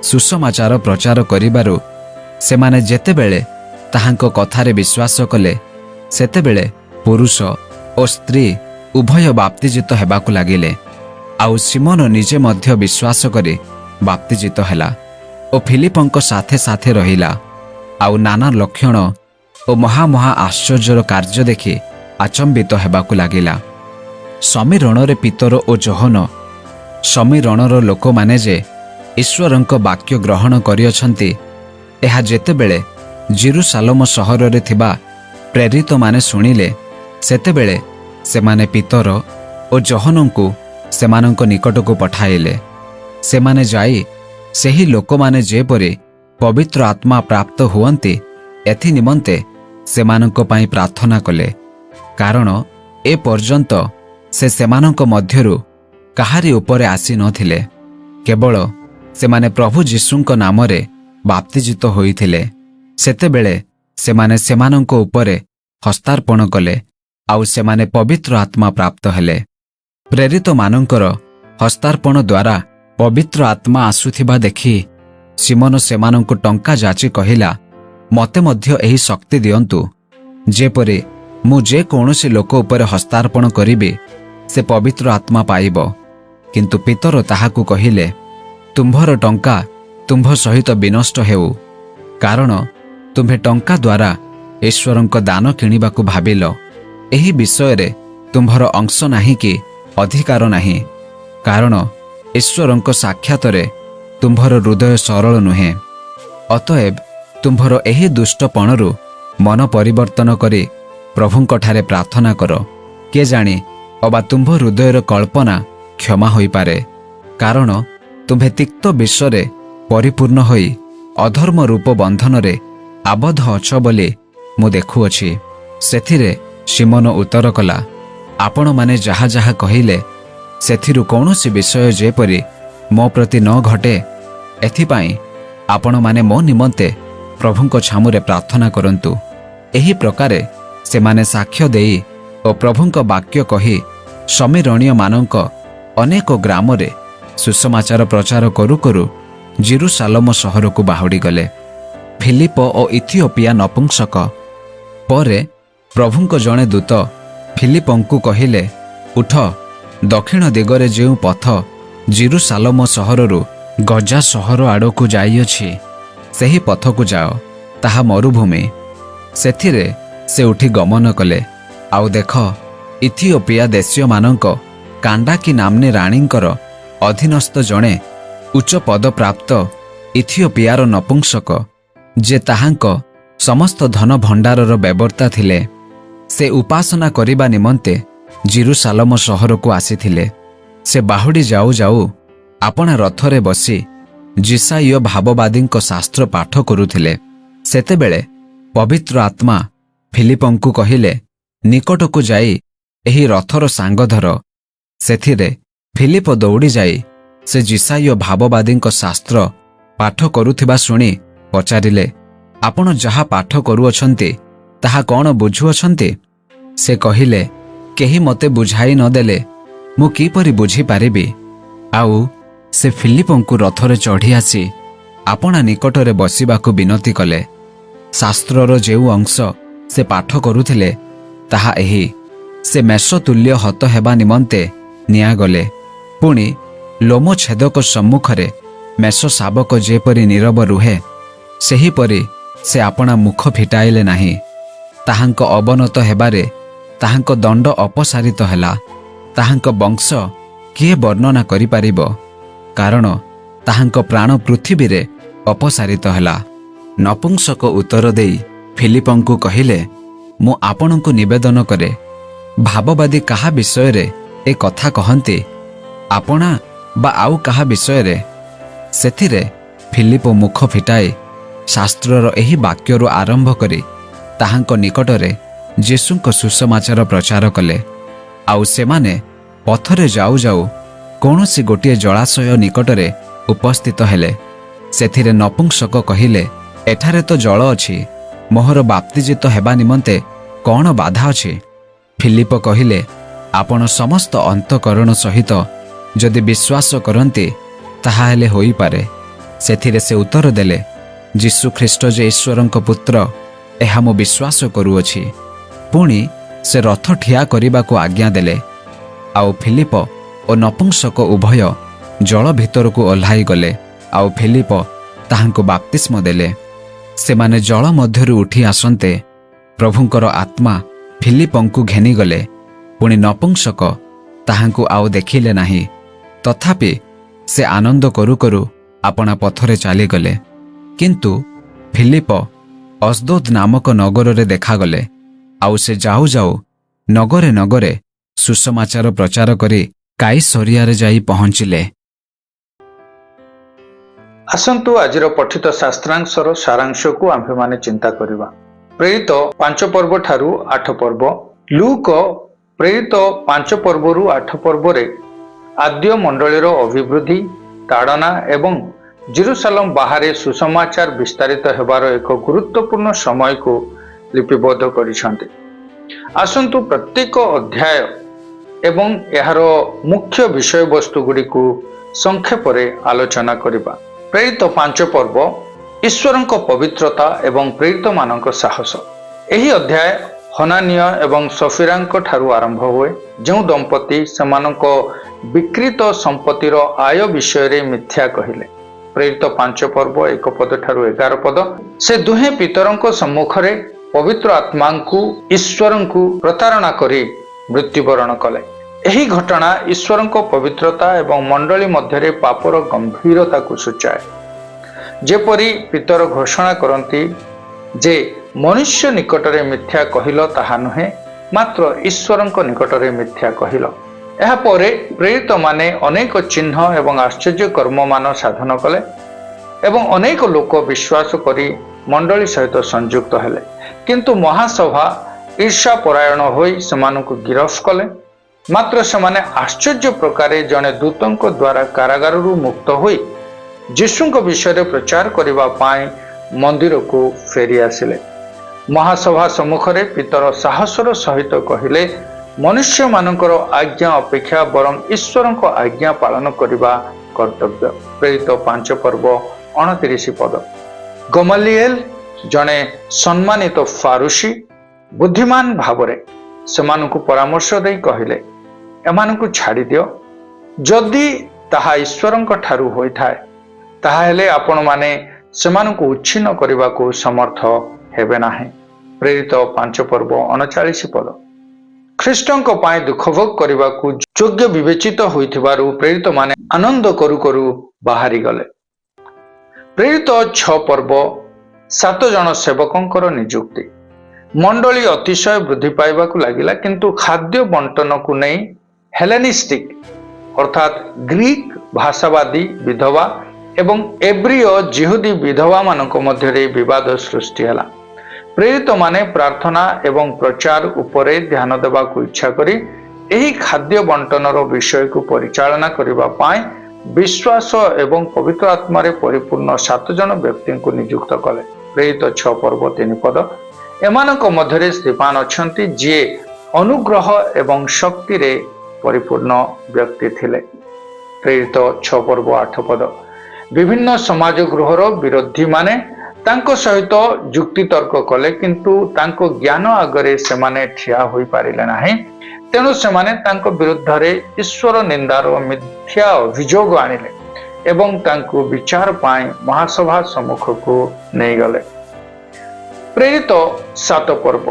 ସୁସମାଚାର ପ୍ରଚାର କରିବାରୁ ସେମାନେ ଯେତେବେଳେ ତାହାଙ୍କ କଥାରେ ବିଶ୍ୱାସ କଲେ, ସେତେବେଳେ ପୁରୁଷ ଓ ସ୍ତ୍ରୀ ଉଭୟ ବାପ୍ତିଜିତ ହେବାକୁ ଲାଗିଲେ। ଆଉ ସିମୋନ ନିଜେ ମଧ୍ୟ ବିଶ୍ୱାସ କରି ବାପ୍ତିଜିତ ହେଲା ଓ ଫିଲିପଙ୍କ ସାଥେ ସାଥେ ରହିଲା। ଆଉ ନାନା ଲକ୍ଷଣ ଓ ମହା ଆଶ୍ଚର୍ଯ୍ୟର କାର୍ଯ୍ୟ ଦେଖି ଆଚମ୍ବିତ ହେବାକୁ ଲାଗିଲା। ସମୀରଣରେ ପିତର ଓ ଯୋହନ। ସମୀରଣର ଲୋକମାନେ ଯେ ଈଶ୍ୱରଙ୍କ ବାକ୍ୟ ଗ୍ରହଣ କରିଅଛନ୍ତି, ଏହା ଯେତେବେଳେ ଜିରୁସାଲମ ସହରରେ ଥିବା ପ୍ରେରିତମାନେ ଶୁଣିଲେ, ସେତେବେଳେ ସେମାନେ ପିତର ଓ ଯୋହନଙ୍କୁ ସେମାନଙ୍କ ନିକଟକୁ ପଠାଇଲେ। ସେମାନେ ଯାଇ ସେହି ଲୋକମାନେ ଯେପରି ପବିତ୍ର ଆତ୍ମା ପ୍ରାପ୍ତ ହୁଅନ୍ତି ଏଥି ନିମନ୍ତେ ସେମାନଙ୍କ ପାଇଁ ପ୍ରାର୍ଥନା କଲେ। କାରଣ ଏ ପର୍ଯ୍ୟନ୍ତ ସେ ସେମାନଙ୍କ ମଧ୍ୟରୁ କାହାରି ଉପରେ ଆସି ନଥିଲେ। କେବଳ ସେମାନେ ପ୍ରଭୁ ଯୀଶୁଙ୍କ ନାମରେ ବାପ୍ତିଜିତ ହୋଇଥିଲେ। ସେତେବେଳେ ସେମାନେ ସେମାନଙ୍କ ଉପରେ ହସ୍ତାର୍ପଣ କଲେ, ଆଉ ସେମାନେ ପବିତ୍ର ଆତ୍ମା ପ୍ରାପ୍ତ ହେଲେ। ପ୍ରେରିତମାନଙ୍କର ହସ୍ତାର୍ପଣ ଦ୍ୱାରା ପବିତ୍ର ଆତ୍ମା ଆସୁଥିବା ଦେଖି ସିମୋନ ସେମାନଙ୍କୁ ଟଙ୍କା ଯାଚି କହିଲା, ମୋତେ ମଧ୍ୟ ଏହି ଶକ୍ତି ଦିଅନ୍ତୁ, ଯେପରି ମୁଁ ଯେକୌଣସି ଲୋକ ଉପରେ ହସ୍ତାର୍ପଣ କରିବି ସେ ପବିତ୍ର ଆତ୍ମା ପାଇବ। କିନ୍ତୁ ପିତର ତାହାକୁ କହିଲେ, ତୁମ୍ଭର ଟଙ୍କା ତୁମ୍ଭ ସହିତ ବିନଷ୍ଟ ହେଉ, କାରଣ ତୁମ୍ଭେ ଟଙ୍କା ଦ୍ୱାରା ଈଶ୍ୱରଙ୍କ ଦାନ କିଣିବାକୁ ଭାବିଲ। ଏହି ବିଷୟରେ ତୁମ୍ଭର ଅଂଶ ନାହିଁ କି ଅଧିକାର ନାହିଁ, କାରଣ ଈଶ୍ୱରଙ୍କ ସାକ୍ଷାତରେ ତୁମ୍ଭର ହୃଦୟ ସରଳ ନୁହେଁ। ଅତଏବ ତୁମ୍ଭର ଏହି ଦୁଷ୍ଟପଣରୁ ମନ ପରିବର୍ତ୍ତନ କରି ପ୍ରଭୁଙ୍କଠାରେ ପ୍ରାର୍ଥନା କର। କେଜାଣି ଅବା ତୁମ୍ଭ ହୃଦୟର କଳ୍ପନା କ୍ଷମା ହୋଇପାରେ, କାରଣ ତୁମ୍ଭେ ତିକ୍ତ ବିଷରେ ପରିପୂର୍ଣ୍ଣ ହୋଇ ଅଧର୍ମ ରୂପ ବନ୍ଧନରେ ଆବଦ୍ଧ ଅଛ ବୋଲି ମୁଁ ଦେଖୁଅଛି। ସେଥିରେ ସିମୋନ ଉତ୍ତର କଲା, ଆପଣମାନେ ଯାହା ଯାହା କହିଲେ ସେଥିରୁ କୌଣସି ବିଷୟ ଯେପରି ମୋ ପ୍ରତି ନ ଘଟେ, ଏଥିପାଇଁ ଆପଣମାନେ ମୋ ନିମନ୍ତେ ପ୍ରଭୁଙ୍କ ଛାମୁରେ ପ୍ରାର୍ଥନା କରନ୍ତୁ। ଏହି ପ୍ରକାରେ ସେମାନେ ସାକ୍ଷ୍ୟ ଦେଇ ଓ ପ୍ରଭୁଙ୍କ ବାକ୍ୟ କହି ସମୀରଣୀୟମାନଙ୍କ ଅନେକ ଗ୍ରାମରେ ସୁସମାଚାର ପ୍ରଚାର କରୁ କରୁ ଜିରୁସାଲମ ସହରକୁ ବାହୁଡ଼ିଗଲେ। ଫିଲିପ ଓ ଇଥିଓପିଆ ନପୁଂସକ। ପରେ ପ୍ରଭୁଙ୍କ ଜଣେ ଦୂତ ଫିଲିପଙ୍କୁ କହିଲେ, ଉଠ, ଦକ୍ଷିଣ ଦିଗରେ ଯେଉଁ ପଥ ଜିରୁସାଲମ ସହରରୁ ଗଜା ସହର ଆଡ଼କୁ ଯାଇଅଛି, ସେହି ପଥକୁ ଯାଅ। ତାହା ମରୁଭୂମି। ସେଥିରେ ସେ ଉଠି ଗମନ କଲେ। ଆଉ ଦେଖ, ଇଥିଓପିଆ ଦେଶୀୟମାନଙ୍କ କାଣ୍ଡାକି ନାମ୍ନୀ ରାଣୀଙ୍କର ଅଧୀନସ୍ଥ ଜଣେ ଉଚ୍ଚ ପଦପ୍ରାପ୍ତ ଇଥିଓପିଆର ନପୁଂସକ, ଯେ ତାହାଙ୍କ ସମସ୍ତ ଧନ ଭଣ୍ଡାରର ବ୍ୟବର୍ତ୍ତା ଥିଲେ, ସେ ଉପାସନା କରିବା ନିମନ୍ତେ ଜିରୁସାଲମ ସହରକୁ ଆସିଥିଲେ। ସେ ବାହୁଡ଼ି ଯାଉ ଯାଉ ଆପଣା ରଥରେ ବସି ଜିସାଇୟ ଭାବବାଦୀଙ୍କ ଶାସ୍ତ୍ର ପାଠ କରୁଥିଲେ। ସେତେବେଳେ ପବିତ୍ର ଆତ୍ମା ଫିଲିପଙ୍କୁ କହିଲେ, ନିକଟକୁ ଯାଇ ଏହି ରଥର ସାଙ୍ଗ ଧର। ସେଥିରେ ଫିଲିପ ଦୌଡ଼ି ଯାଇ ସେ ଜିସାଇୟ ଭାବବାଦୀଙ୍କ ଶାସ୍ତ୍ର ପାଠ କରୁଥିବା ଶୁଣି ପଚାରିଲେ, ଆପଣ ଯାହା ପାଠ କରୁଅଛନ୍ତି ତାହା କ'ଣ ବୁଝୁଅଛନ୍ତି? ସେ କହିଲେ, କେହି ମୋତେ ବୁଝାଇ ନ ଦେଲେ ମୁଁ କିପରି ବୁଝିପାରିବି? ଆଉ ସେ ଫିଲିପଙ୍କୁ ରଥରେ ଚଢ଼ି ଆସି ଆପଣା ନିକଟରେ ବସିବାକୁ ବିନତି କଲେ। ଶାସ୍ତ୍ରର ଯେଉଁ ଅଂଶ ସେ ପାଠ କରୁଥିଲେ ତାହା ଏହି, ସେ ମେଷତୁଲ୍ୟ ହତ ହେବା ନିମନ୍ତେ ନିଆଗଲେ। ପୁଣି ଲୋମଛେଦକ ସମ୍ମୁଖରେ ମେଷ ଶାବକ ଯେପରି ନୀରବ ରୁହେ, ସେହିପରି ସେ ଆପଣା ମୁଖ ଫିଟାଇଲେ ନାହିଁ। ତାହାଙ୍କ ଅବନତ ହେବାରେ ତାହାଙ୍କ ଦଣ୍ଡ ଅପସାରିତ ହେଲା। ତାହାଙ୍କ ବଂଶ କିଏ ବର୍ଣ୍ଣନା କରିପାରିବ? କାରଣ ତାହାଙ୍କ ପ୍ରାଣ ପୃଥିବୀରେ ଅପସାରିତ ହେଲା। ନପୁଂସକ ଉତ୍ତର ଦେଇ ଫିଲିପଙ୍କୁ କହିଲେ, ମୁଁ ଆପଣଙ୍କୁ ନିବେଦନ କରେ, ଭାବବାଦୀ କାହା ବିଷୟରେ ଏ କଥା କହନ୍ତି, ଆପଣା ବା ଆଉ କାହା ବିଷୟରେ? ସେଥିରେ ଫିଲିପ ମୁଖ ଫିଟାଇ ଶାସ୍ତ୍ରର ଏହି ବାକ୍ୟରୁ ଆରମ୍ଭ କରି ତାହାଙ୍କ ନିକଟରେ ଯୀଶୁଙ୍କ ସୁସମାଚାର ପ୍ରଚାର କଲେ। ଆଉ ସେମାନେ ପଥରେ ଯାଉ ଯାଉ କୌଣସି ଗୋଟିଏ ଜଳାଶୟ ନିକଟରେ ଉପସ୍ଥିତ ହେଲେ। ସେଥିରେ ନପୁଂସକ କହିଲେ, ଏଠାରେ ତ ଜଳ ଅଛି, ମୋହର ବାପ୍ତିଜିତ ହେବା ନିମନ୍ତେ କ'ଣ ବାଧା ଅଛି? ଫିଲିପ କହିଲେ, ଆପଣ ସମସ୍ତ ଅନ୍ତଃକରଣ ସହିତ ଯଦି ବିଶ୍ୱାସ କରନ୍ତି ତାହା ହେଲେ ହୋଇପାରେ। ସେଥିରେ ସେ ଉତ୍ତର ଦେଲେ, ଯୀଶୁ ଖ୍ରୀଷ୍ଟ ଯେ ଈଶ୍ୱରଙ୍କ ପୁତ୍ର, ଏହା ମୁଁ ବିଶ୍ୱାସ କରୁଅଛି। ପୁଣି ସେ ରଥ ଠିଆ କରିବାକୁ ଆଜ୍ଞା ଦେଲେ। ଆଉ ଫିଲିପ ଓ ନପୁଂସକ ଉଭୟ ଜଳ ଭିତରକୁ ଓହ୍ଲାଇ ଗଲେ। ଆଉ ଫିଲିପ ତାହାଙ୍କୁ ବାପ୍ତିସ୍ମ ଦେଲେ। ସେମାନେ ଜଳ ମଧ୍ୟରୁ ଉଠି ଆସନ୍ତେ ପ୍ରଭୁଙ୍କର ଆତ୍ମା ଫିଲିପଙ୍କୁ ଘେନିଗଲେ। ପୁଣି ନପୁଂସକ ତାହାଙ୍କୁ ଆଉ ଦେଖିଲେ ନାହିଁ। ତଥାପି ସେ ଆନନ୍ଦ କରୁ କରୁ ଆପଣା ପଥରେ ଚାଲିଗଲେ। କିନ୍ତୁ ଫିଲିପ ଅସ୍ଦୋଦ ନାମକ ନଗରରେ ଦେଖାଗଲେ। ଆଉ ସେ ଯାଉ ଯାଉ ନଗରେ ନଗରେ ସୁସମାଚାର ପ୍ରଚାର କରି କାଇସରିଆରେ ଯାଇ ପହଞ୍ଚିଲେ। ଆସନ୍ତୁ ଆଜିର ପଠିତ ଶାସ୍ତ୍ରାଂଶର ସାରାଂଶକୁ ଆମ୍ଭେମାନେ ଚିନ୍ତା କରିବା। ପ୍ରେରିତ 5 ପର୍ବ ଠାରୁ 8 ପର୍ବ। ଲୁକ ପ୍ରେରିତ 5 ପର୍ବରୁ 8 ପର୍ବରେ ଆଦ୍ୟ ମଣ୍ଡଳୀର ଅଭିବୃଦ୍ଧି, ତାଡ଼ନା ଏବଂ ଜେରୁସାଲେମ ବାହାରେ ସୁସମାଚାର ବିସ୍ତାରିତ ହେବାର ଏକ ଗୁରୁତ୍ୱପୂର୍ଣ୍ଣ ସମୟକୁ ଲିପିବଦ୍ଧ କରିଛନ୍ତି। ଆସନ୍ତୁ ପ୍ରତ୍ୟେକ ଅଧ୍ୟାୟ ଏବଂ ଏହାର ମୁଖ୍ୟ ବିଷୟବସ୍ତୁ ଗୁଡ଼ିକୁ ସଂକ୍ଷେପରେ ଆଲୋଚନା କରିବା। ପ୍ରେରିତ 5 ପର୍ବ, ଈଶ୍ୱରଙ୍କ ପବିତ୍ରତା ଏବଂ ପ୍ରେରିତମାନଙ୍କ ସାହସ। ଏହି ଅଧ୍ୟାୟ ହନାନିୟ ଏବଂ ସଫିରାଙ୍କ ଠାରୁ ଆରମ୍ଭ ହୁଏ, ଯେଉଁ ଦମ୍ପତି ସେମାନଙ୍କ ବିକ୍ରୀତ ସମ୍ପତ୍ତିର ଆୟ ବିଷୟରେ ମିଥ୍ୟା କହିଲେ। ପ୍ରେରିତ 5 ପର୍ବ 1 ପଦ ଠାରୁ 11 ପଦ। ସେ ଦୁହେଁ ପିତରଙ୍କ ସମ୍ମୁଖରେ ପବିତ୍ର ଆତ୍ମାଙ୍କୁ ଈଶ୍ୱରଙ୍କୁ ପ୍ରତାରଣା କରି ମୃତ୍ୟୁବରଣ କଲେ। ଏହି ଘଟଣା ଈଶ୍ୱରଙ୍କ ପବିତ୍ରତା ଏବଂ ମଣ୍ଡଳୀ ମଧ୍ୟରେ ପାପର ଗମ୍ଭୀରତାକୁ ସୂଚାଏ। ଯେପରି ପିତର ଘୋଷଣା କରନ୍ତି ଯେ ମନୁଷ୍ୟ ନିକଟରେ ମିଥ୍ୟା କହିଲ ତାହା ନୁହେଁ, ମାତ୍ର ଈଶ୍ୱରଙ୍କ ନିକଟରେ ମିଥ୍ୟା କହିଲ। ଏହାପରେ ପ୍ରେରିତମାନେ ଅନେକ ଚିହ୍ନ ଏବଂ ଆଶ୍ଚର୍ଯ୍ୟ କର୍ମମାନ ସାଧନ କଲେ ଏବଂ ଅନେକ ଲୋକ ବିଶ୍ୱାସ କରି ମଣ୍ଡଳୀ ସହିତ ସଂଯୁକ୍ତ ହେଲେ। କିନ୍ତୁ ମହାସଭା ଈର୍ଷାପରାୟଣ ହୋଇ ସେମାନଙ୍କୁ ଗିରଫ କଲେ। ମାତ୍ର ସେମାନେ ଆଶ୍ଚର୍ଯ୍ୟ ପ୍ରକାରେ ଜଣେ ଦୂତଙ୍କ ଦ୍ୱାରା କାରାଗାରରୁ ମୁକ୍ତ ହୋଇ ଯୀଶୁଙ୍କ ବିଷୟରେ ପ୍ରଚାର କରିବା ପାଇଁ ମନ୍ଦିରକୁ ଫେରି ଆସିଲେ। ମହାସଭା ସମ୍ମୁଖରେ ପିତର ସାହସର ସହିତ କହିଲେ, ମନୁଷ୍ୟମାନଙ୍କର ଆଜ୍ଞା ଅପେକ୍ଷା ବରଂ ଈଶ୍ୱରଙ୍କ ଆଜ୍ଞା ପାଳନ କରିବା କର୍ତ୍ତବ୍ୟ। ପ୍ରେରିତ 5 ପର୍ବ 29 ପଦ। ଗମାଲିଏଲ ଜଣେ ସମ୍ମାନିତ ଫାରୁସି ବୁଦ୍ଧିମାନ ଭାବରେ ସେମାନଙ୍କୁ ପରାମର୍ଶ ଦେଇ କହିଲେ, ଏମାନଙ୍କୁ ଛାଡ଼ି ଦିଅ। ଯଦି ତାହା ଈଶ୍ୱରଙ୍କ ଠାରୁ ହୋଇଥାଏ ତାହେଲେ ଆପଣମାନେ ସେମାନଙ୍କୁ ଉଚ୍ଛିନ୍ନ କରିବାକୁ ସମର୍ଥ ହେବେ ନାହିଁ। ପ୍ରେରିତ 5 ପର୍ବ 39 ପଦ। ଖ୍ରୀଷ୍ଟଙ୍କ ପାଇଁ ଦୁଃଖ ଭୋଗ କରିବାକୁ ଯୋଗ୍ୟ ବିବେଚିତ ହୋଇଥିବାରୁ ପ୍ରେରିତମାନେ ଆନନ୍ଦ କରୁ କରୁ ବାହାରିଗଲେ। ପ୍ରେରିତ 6 ପର୍ବ 7 ଜଣ ସେବକଙ୍କର ନିଯୁକ୍ତି। ମଣ୍ଡଳୀ ଅତିଶୟ ବୃଦ୍ଧି ପାଇବାକୁ ଲାଗିଲା, କିନ୍ତୁ ଖାଦ୍ୟ ବଣ୍ଟନକୁ ନେଇ ହେଲେନିଷ୍ଟିକ ଅର୍ଥାତ୍ ଗ୍ରୀକ ଭାଷାବାଦୀ ବିଧବା ଏବଂ ଏବ୍ରିୟ ଜିହୁଦୀ ବିଧବାମାନଙ୍କ ମଧ୍ୟରେ ବିବାଦ ସୃଷ୍ଟି ହେଲା। ପ୍ରେରିତମାନେ ପ୍ରାର୍ଥନା ଏବଂ ପ୍ରଚାର ଉପରେ ଧ୍ୟାନ ଦେବାକୁ ଇଚ୍ଛା କରି ଏହି ଖାଦ୍ୟ ବଣ୍ଟନର ବିଷୟକୁ ପରିଚାଳନା କରିବା ପାଇଁ ବିଶ୍ୱାସ ଏବଂ ପବିତ୍ର ଆତ୍ମାରେ ପରିପୂର୍ଣ୍ଣ 7 ଜଣ ବ୍ୟକ୍ତିଙ୍କୁ ନିଯୁକ୍ତ କଲେ। ପ୍ରେରିତ 6 ପର୍ବ 3 ପଦ। ଏମାନଙ୍କ ମଧ୍ୟରେ ସ୍ତିଫାନ ଅଛନ୍ତି, ଯିଏ ଅନୁଗ୍ରହ ଏବଂ ଶକ୍ତିରେ ପରିପୂର୍ଣ୍ଣ ବ୍ୟକ୍ତି ଥିଲେ। ପ୍ରେରିତ 6 ପର୍ବ 8 ପଦ। ବିଭିନ୍ନ ସମାଜ ଗୃହର ବିରୋଧୀମାନେ ତାଙ୍କ ସହିତ ଯୁକ୍ତିତର୍କ କଲେ, କିନ୍ତୁ ତାଙ୍କ ଜ୍ଞାନ ଆଗରେ ସେମାନେ ଠିଆ ହୋଇପାରିଲେ ନାହିଁ। ତେଣୁ ସେମାନେ ତାଙ୍କ ବିରୁଦ୍ଧରେ ଈଶ୍ୱର ନିନ୍ଦାର ମିଥ୍ୟା ଅଭିଯୋଗ ଆଣିଲେ ଏବଂ ତାଙ୍କୁ ବିଚାର ପାଇଁ ମହାସଭା ସମ୍ମୁଖକୁ ନେଇଗଲେ। ପ୍ରେରିତ 7 ପର୍ବ।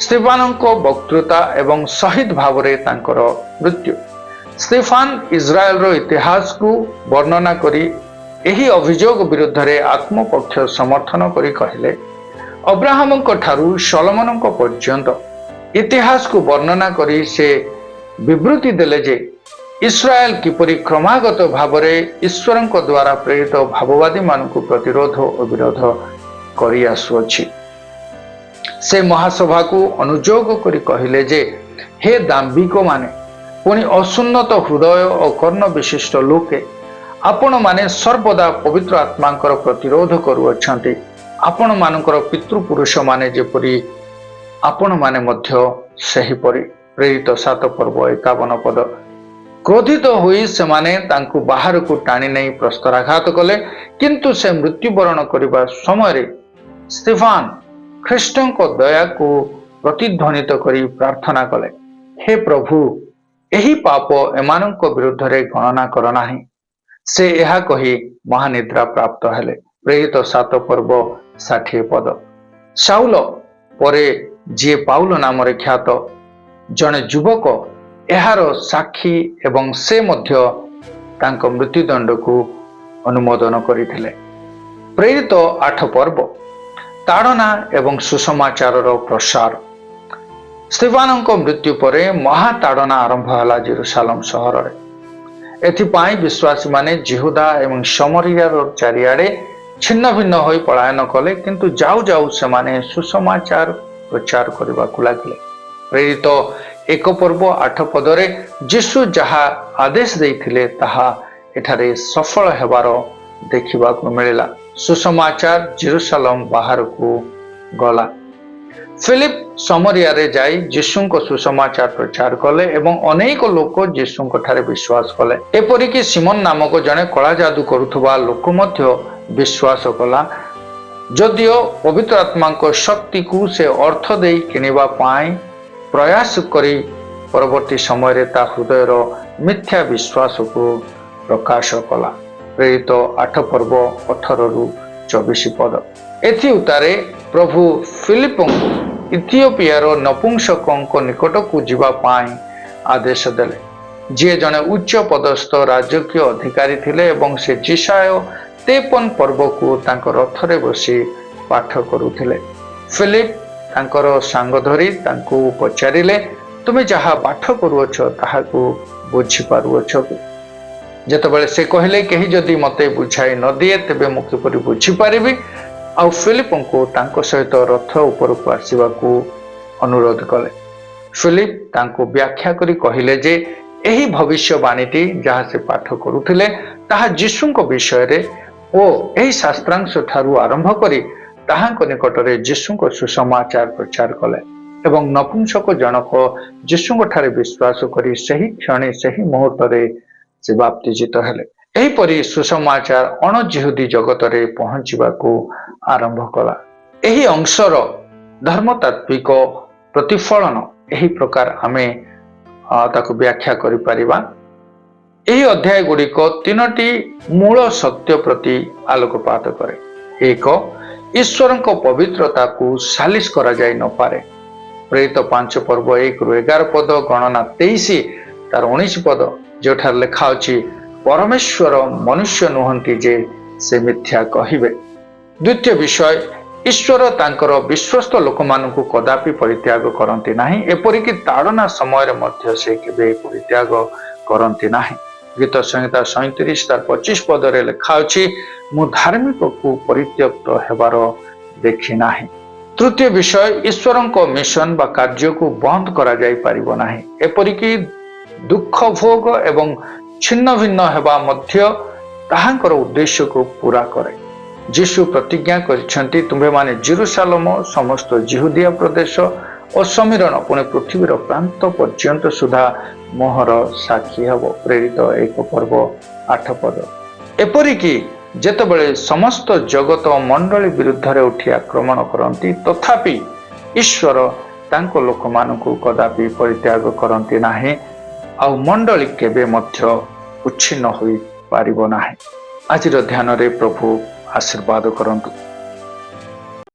ସ୍ତିଫାନଙ୍କ ବକ୍ତୃତା ଏବଂ ଶହୀଦ ଭାବରେ ତାଙ୍କର ମୃତ୍ୟୁ। ସ୍ତିଫାନ ଇସ୍ରାଏଲର ଇତିହାସକୁ ବର୍ଣ୍ଣନା କରି ଏହି ଅଭିଯୋଗ ବିରୁଦ୍ଧରେ ଆତ୍ମପକ୍ଷ ସମର୍ଥନ କରି କହିଲେ, ଅବ୍ରାହମଙ୍କ ଠାରୁ ସଲୋମନଙ୍କ ପର୍ଯ୍ୟନ୍ତ ଇତିହାସକୁ ବର୍ଣ୍ଣନା କରି ସେ ବିବୃତି ଦେଲେ ଯେ ଇସ୍ରାଏଲ କିପରି କ୍ରମାଗତ ଭାବରେ ଈଶ୍ୱରଙ୍କ ଦ୍ୱାରା ପ୍ରେରିତ ଭାବବାଦୀମାନଙ୍କୁ ପ୍ରତିରୋଧ ଓ ବିରୋଧ କରି ଆସୁଅଛି। ସେ ମହାସଭାକୁ ଅନୁଯୋଗ କରି କହିଲେ ଯେ, ହେ ଦାମ୍ଭିକମାନେ, ପୁଣି ଅସୁନ୍ନତ ହୃଦୟ ଓ କର୍ଣ୍ଣ ବିଶିଷ୍ଟ ଲୋକେ, ଆପଣମାନେ ସର୍ବଦା ପବିତ୍ର ଆତ୍ମାଙ୍କର ପ୍ରତିରୋଧ କରୁଅଛନ୍ତି। ଆପଣମାନଙ୍କର ପିତୃପୁରୁଷମାନେ ଯେପରି ଆପଣମାନେ ମଧ୍ୟ ସେହିପରି। ପ୍ରେରିତ 7 ପର୍ବ 51 ପଦ। କ୍ରୋଧିତ ହୋଇ ସେମାନେ ତାଙ୍କୁ ବାହାରକୁ ଟାଣି ନେଇ ପ୍ରସ୍ତରାଘାତ କଲେ, କିନ୍ତୁ ସେ ମୃତ୍ୟୁବରଣ କରିବା ସମୟରେ ସ୍ତିଫାନ ଖ୍ରୀଷ୍ଟଙ୍କ ଦୟାକୁ ପ୍ରତିଧ୍ୱନିତ କରି ପ୍ରାର୍ଥନା କଲେ, ହେ ପ୍ରଭୁ, ଏହି ପାପ ଏମାନଙ୍କ ବିରୁଦ୍ଧରେ ଗଣନା କର ନାହିଁ। ସେ ଏହା କହି ମହାନିଦ୍ରା ପ୍ରାପ୍ତ ହେଲେ। ପ୍ରେରିତ 7 ପର୍ବ 60 ପଦ। ଶାଉଲ ପରେ ଯିଏ ପାଉଲ ନାମରେ ଖ୍ୟାତ ଜଣେ ଯୁବକ ଏହାର ସାକ୍ଷୀ ଏବଂ ସେ ମଧ୍ୟ ତାଙ୍କ ମୃତ୍ୟୁଦଣ୍ଡକୁ ଅନୁମୋଦନ କରିଥିଲେ। ପ୍ରେରିତ 8 ପର୍ବ। ତାଡ଼ନା ଏବଂ ସୁସମାଚାରର ପ୍ରସାର। ସ୍ତିଫାନଙ୍କ ମୃତ୍ୟୁ ପରେ ମହାତାଡ଼ନା ଆରମ୍ଭ ହେଲା ଜେରୁସାଲେମ ସହରରେ। ଏଥିପାଇଁ ବିଶ୍ୱାସୀମାନେ ଜିହୁଦା ଏବଂ ସମରିୟାର ଚାରିଆଡ଼େ ଛିନ୍ନ ଭିନ୍ନ ହୋଇ ପଳାୟନ କଲେ, କିନ୍ତୁ ଯାଉ ଯାଉ ସେମାନେ ସୁସମାଚାର ପ୍ରଚାର କରିବାକୁ ଲାଗିଲେ। ପ୍ରେରିତ 1 ପର୍ବ 8 ପଦରେ ଯୀଶୁ ଯାହା ଆଦେଶ ଦେଇଥିଲେ ତାହା ଏଠାରେ ସଫଳ ହେବାର ଦେଖିବାକୁ ମିଳିଲା। ସୁସମାଚାର ଜେରୁସାଲେମ ବାହାରକୁ ଗଲା। ଫିଲିପ ସମରିୟାରେ ଯାଇ ଯୀଶୁଙ୍କ ସୁସମାଚାର ପ୍ରଚାର କଲେ ଏବଂ ଅନେକ ଲୋକ ଯୀଶୁଙ୍କ ଠାରେ ବିଶ୍ୱାସ କଲେ। ଏପରିକି ସିମନ ନାମକ ଜଣେ କଳା ଯାଦୁ କରୁଥିବା ଲୋକ ମଧ୍ୟ ବିଶ୍ୱାସ କଲା, ଯଦିଓ ପବିତ୍ର ଆତ୍ମାଙ୍କ ଶକ୍ତିକୁ ସେ ଅର୍ଥ ଦେଇ କିଣିବା ପାଇଁ ପ୍ରୟାସ କରି ପରବର୍ତ୍ତୀ ସମୟରେ ତା ହୃଦୟର ମିଥ୍ୟା ବିଶ୍ୱାସକୁ ପ୍ରକାଶ କଲା। ପ୍ରେରିତ 8 ପର୍ବ 18ରୁ 24 ପଦ। ଏଥି ଉତ୍ତାରେ ପ୍ରଭୁ ଫିଲିପଙ୍କୁ ଇଥିଓପିଆର ନପୁଂସକଙ୍କ ନିକଟକୁ ଯିବା ପାଇଁ ଆଦେଶ ଦେଲେ, ଯିଏ ଜଣେ ଉଚ୍ଚ ପଦସ୍ଥ ରାଜକୀୟ ଅଧିକାରୀ ଥିଲେ ଏବଂ ସେ ଯିଶାୟ 53 ପର୍ବକୁ ତାଙ୍କ ରଥରେ ବସି ପାଠ କରୁଥିଲେ। ଫିଲିପ ତାଙ୍କର ସାଙ୍ଗ ଧରି ତାଙ୍କୁ ପଚାରିଲେ, ତୁମେ ଯାହା ପାଠ କରୁଅଛ ତାହାକୁ ବୁଝିପାରୁଅଛ କି? ଯେତେବେଳେ ସେ କହିଲେ, କେହି ଯଦି ମୋତେ ବୁଝାଇ ନ ଦିଏ ତେବେ ମୁଁ କିପରି ବୁଝିପାରିବି? ଆଉ ଫିଲିପଙ୍କୁ ତାଙ୍କ ସହିତ ରଥ ଉପରକୁ ଆସିବାକୁ ଅନୁରୋଧ କଲେ। ଫିଲିପ ତାଙ୍କୁ ବ୍ୟାଖ୍ୟା କରି କହିଲେ ଯେ ଏହି ଭବିଷ୍ୟବାଣୀଟି ଯାହା ସେ ପାଠ କରୁଥିଲେ ତାହା ଯୀଶୁଙ୍କ ବିଷୟରେ ଓ ଏହି ଶାସ୍ତ୍ରାଂଶ ଠାରୁ ଆରମ୍ଭ କରି ତାହାଙ୍କ ନିକଟରେ ଯୀଶୁଙ୍କ ସୁସମାଚାର ପ୍ରଚାର କଲେ ଏବଂ ନପୁଂସକ ଜଣକ ଯୀଶୁଙ୍କ ଠାରେ ବିଶ୍ୱାସ କରି ସେହି କ୍ଷଣେ ସେହି ମୁହୂର୍ତ୍ତରେ ସେ ବାପ୍ତିଜିତ ହେଲେ। ଏହିପରି ସୁସମାଚାର ଅଣଜିହୁଦୀ ଜଗତରେ ପହଞ୍ଚିବାକୁ ଆରମ୍ଭ କଲା। ଏହି ଅଂଶର ଧର୍ମତାତ୍ତ୍ୱିକ ପ୍ରତିଫଳନ ଏହି ପ୍ରକାର ଆମେ ତାକୁ ବ୍ୟାଖ୍ୟା କରିପାରିବା। ଏହି ଅଧ୍ୟାୟ ଗୁଡ଼ିକ ତିନୋଟି ମୂଳ ସତ୍ୟ ପ୍ରତି ଆଲୋକପାତ କରେ। ଏକ, ଈଶ୍ୱରଙ୍କ ପବିତ୍ରତାକୁ ସାଲିସ କରାଯାଇ ନପାରେ। ପ୍ରେରିତ 5 ପର୍ବ 1-11 ପଦ, ଗଣନା 23 ତାର 19 ପଦ, ଯେଉଁଠାରେ ଲେଖା ଅଛି ପରମେଶ୍ୱର ମନୁଷ୍ୟ ନୁହନ୍ତି ଯେ ସେ ମିଥ୍ୟା କହିବେ। ଦ୍ୱିତୀୟ ବିଷୟ, ଈଶ୍ୱର ତାଙ୍କର ବିଶ୍ୱସ୍ତ ଲୋକମାନଙ୍କୁ କଦାପି ପରିତ୍ୟାଗ କରନ୍ତି ନାହିଁ, ଏପରିକି ତାଡ଼ନା ସମୟରେ ମଧ୍ୟ ସେ କେବେ ପରିତ୍ୟାଗ କରନ୍ତି ନାହିଁ। ଗୀତ ସଂହିତା 37 ତାର 25 ପଦରେ ଲେଖା ଅଛି ମୁଁ ଧାର୍ମିକକୁ ପରିତ୍ୟକ୍ତ ହେବାର ଦେଖି ନାହିଁ। ତୃତୀୟ ବିଷୟ, ଈଶ୍ୱରଙ୍କ ମିଶନ ବା କାର୍ଯ୍ୟକୁ ବନ୍ଦ କରାଯାଇ ପାରିବ ନାହିଁ, ଏପରିକି ଦୁଃଖ ଭୋଗ ଏବଂ ଛିନ୍ନ ଭିନ୍ନ ହେବା ମଧ୍ୟ ତାହାଙ୍କର ଉଦ୍ଦେଶ୍ୟକୁ ପୂରା କରେ। ଯୀଶୁ ପ୍ରତିଜ୍ଞା କରିଛନ୍ତି ତୁମ୍ଭେମାନେ ଜେରୁସାଲେମ, ସମସ୍ତ ଜିହୁଦିଆ ପ୍ରଦେଶ ଓ ସମୀରଣ, ପୁଣି ପୃଥିବୀର ପ୍ରାନ୍ତ ପର୍ଯ୍ୟନ୍ତ ସୁଦ୍ଧା ମୋହର ସାକ୍ଷୀ ହେବ। ପ୍ରେରିତ 1 ପର୍ବ 8 ପଦ। ଏପରିକି ଯେତେବେଳେ ସମସ୍ତ ଜଗତ ମଣ୍ଡଳୀ ବିରୁଦ୍ଧରେ ଉଠି ଆକ୍ରମଣ କରନ୍ତି, ତଥାପି ଈଶ୍ୱର ତାଙ୍କ ଲୋକମାନଙ୍କୁ କଦାପି ପରିତ୍ୟାଗ କରନ୍ତି ନାହିଁ, ଆଉ ମଣ୍ଡଳୀ କେବେ ମଧ୍ୟ ଉଚ୍ଛିନ୍ନ ହୋଇପାରିବ ନାହିଁ। ଆଜିର ଧ୍ୟାନରେ ପ୍ରଭୁ ଆଶୀର୍ବାଦ କରନ୍ତୁ।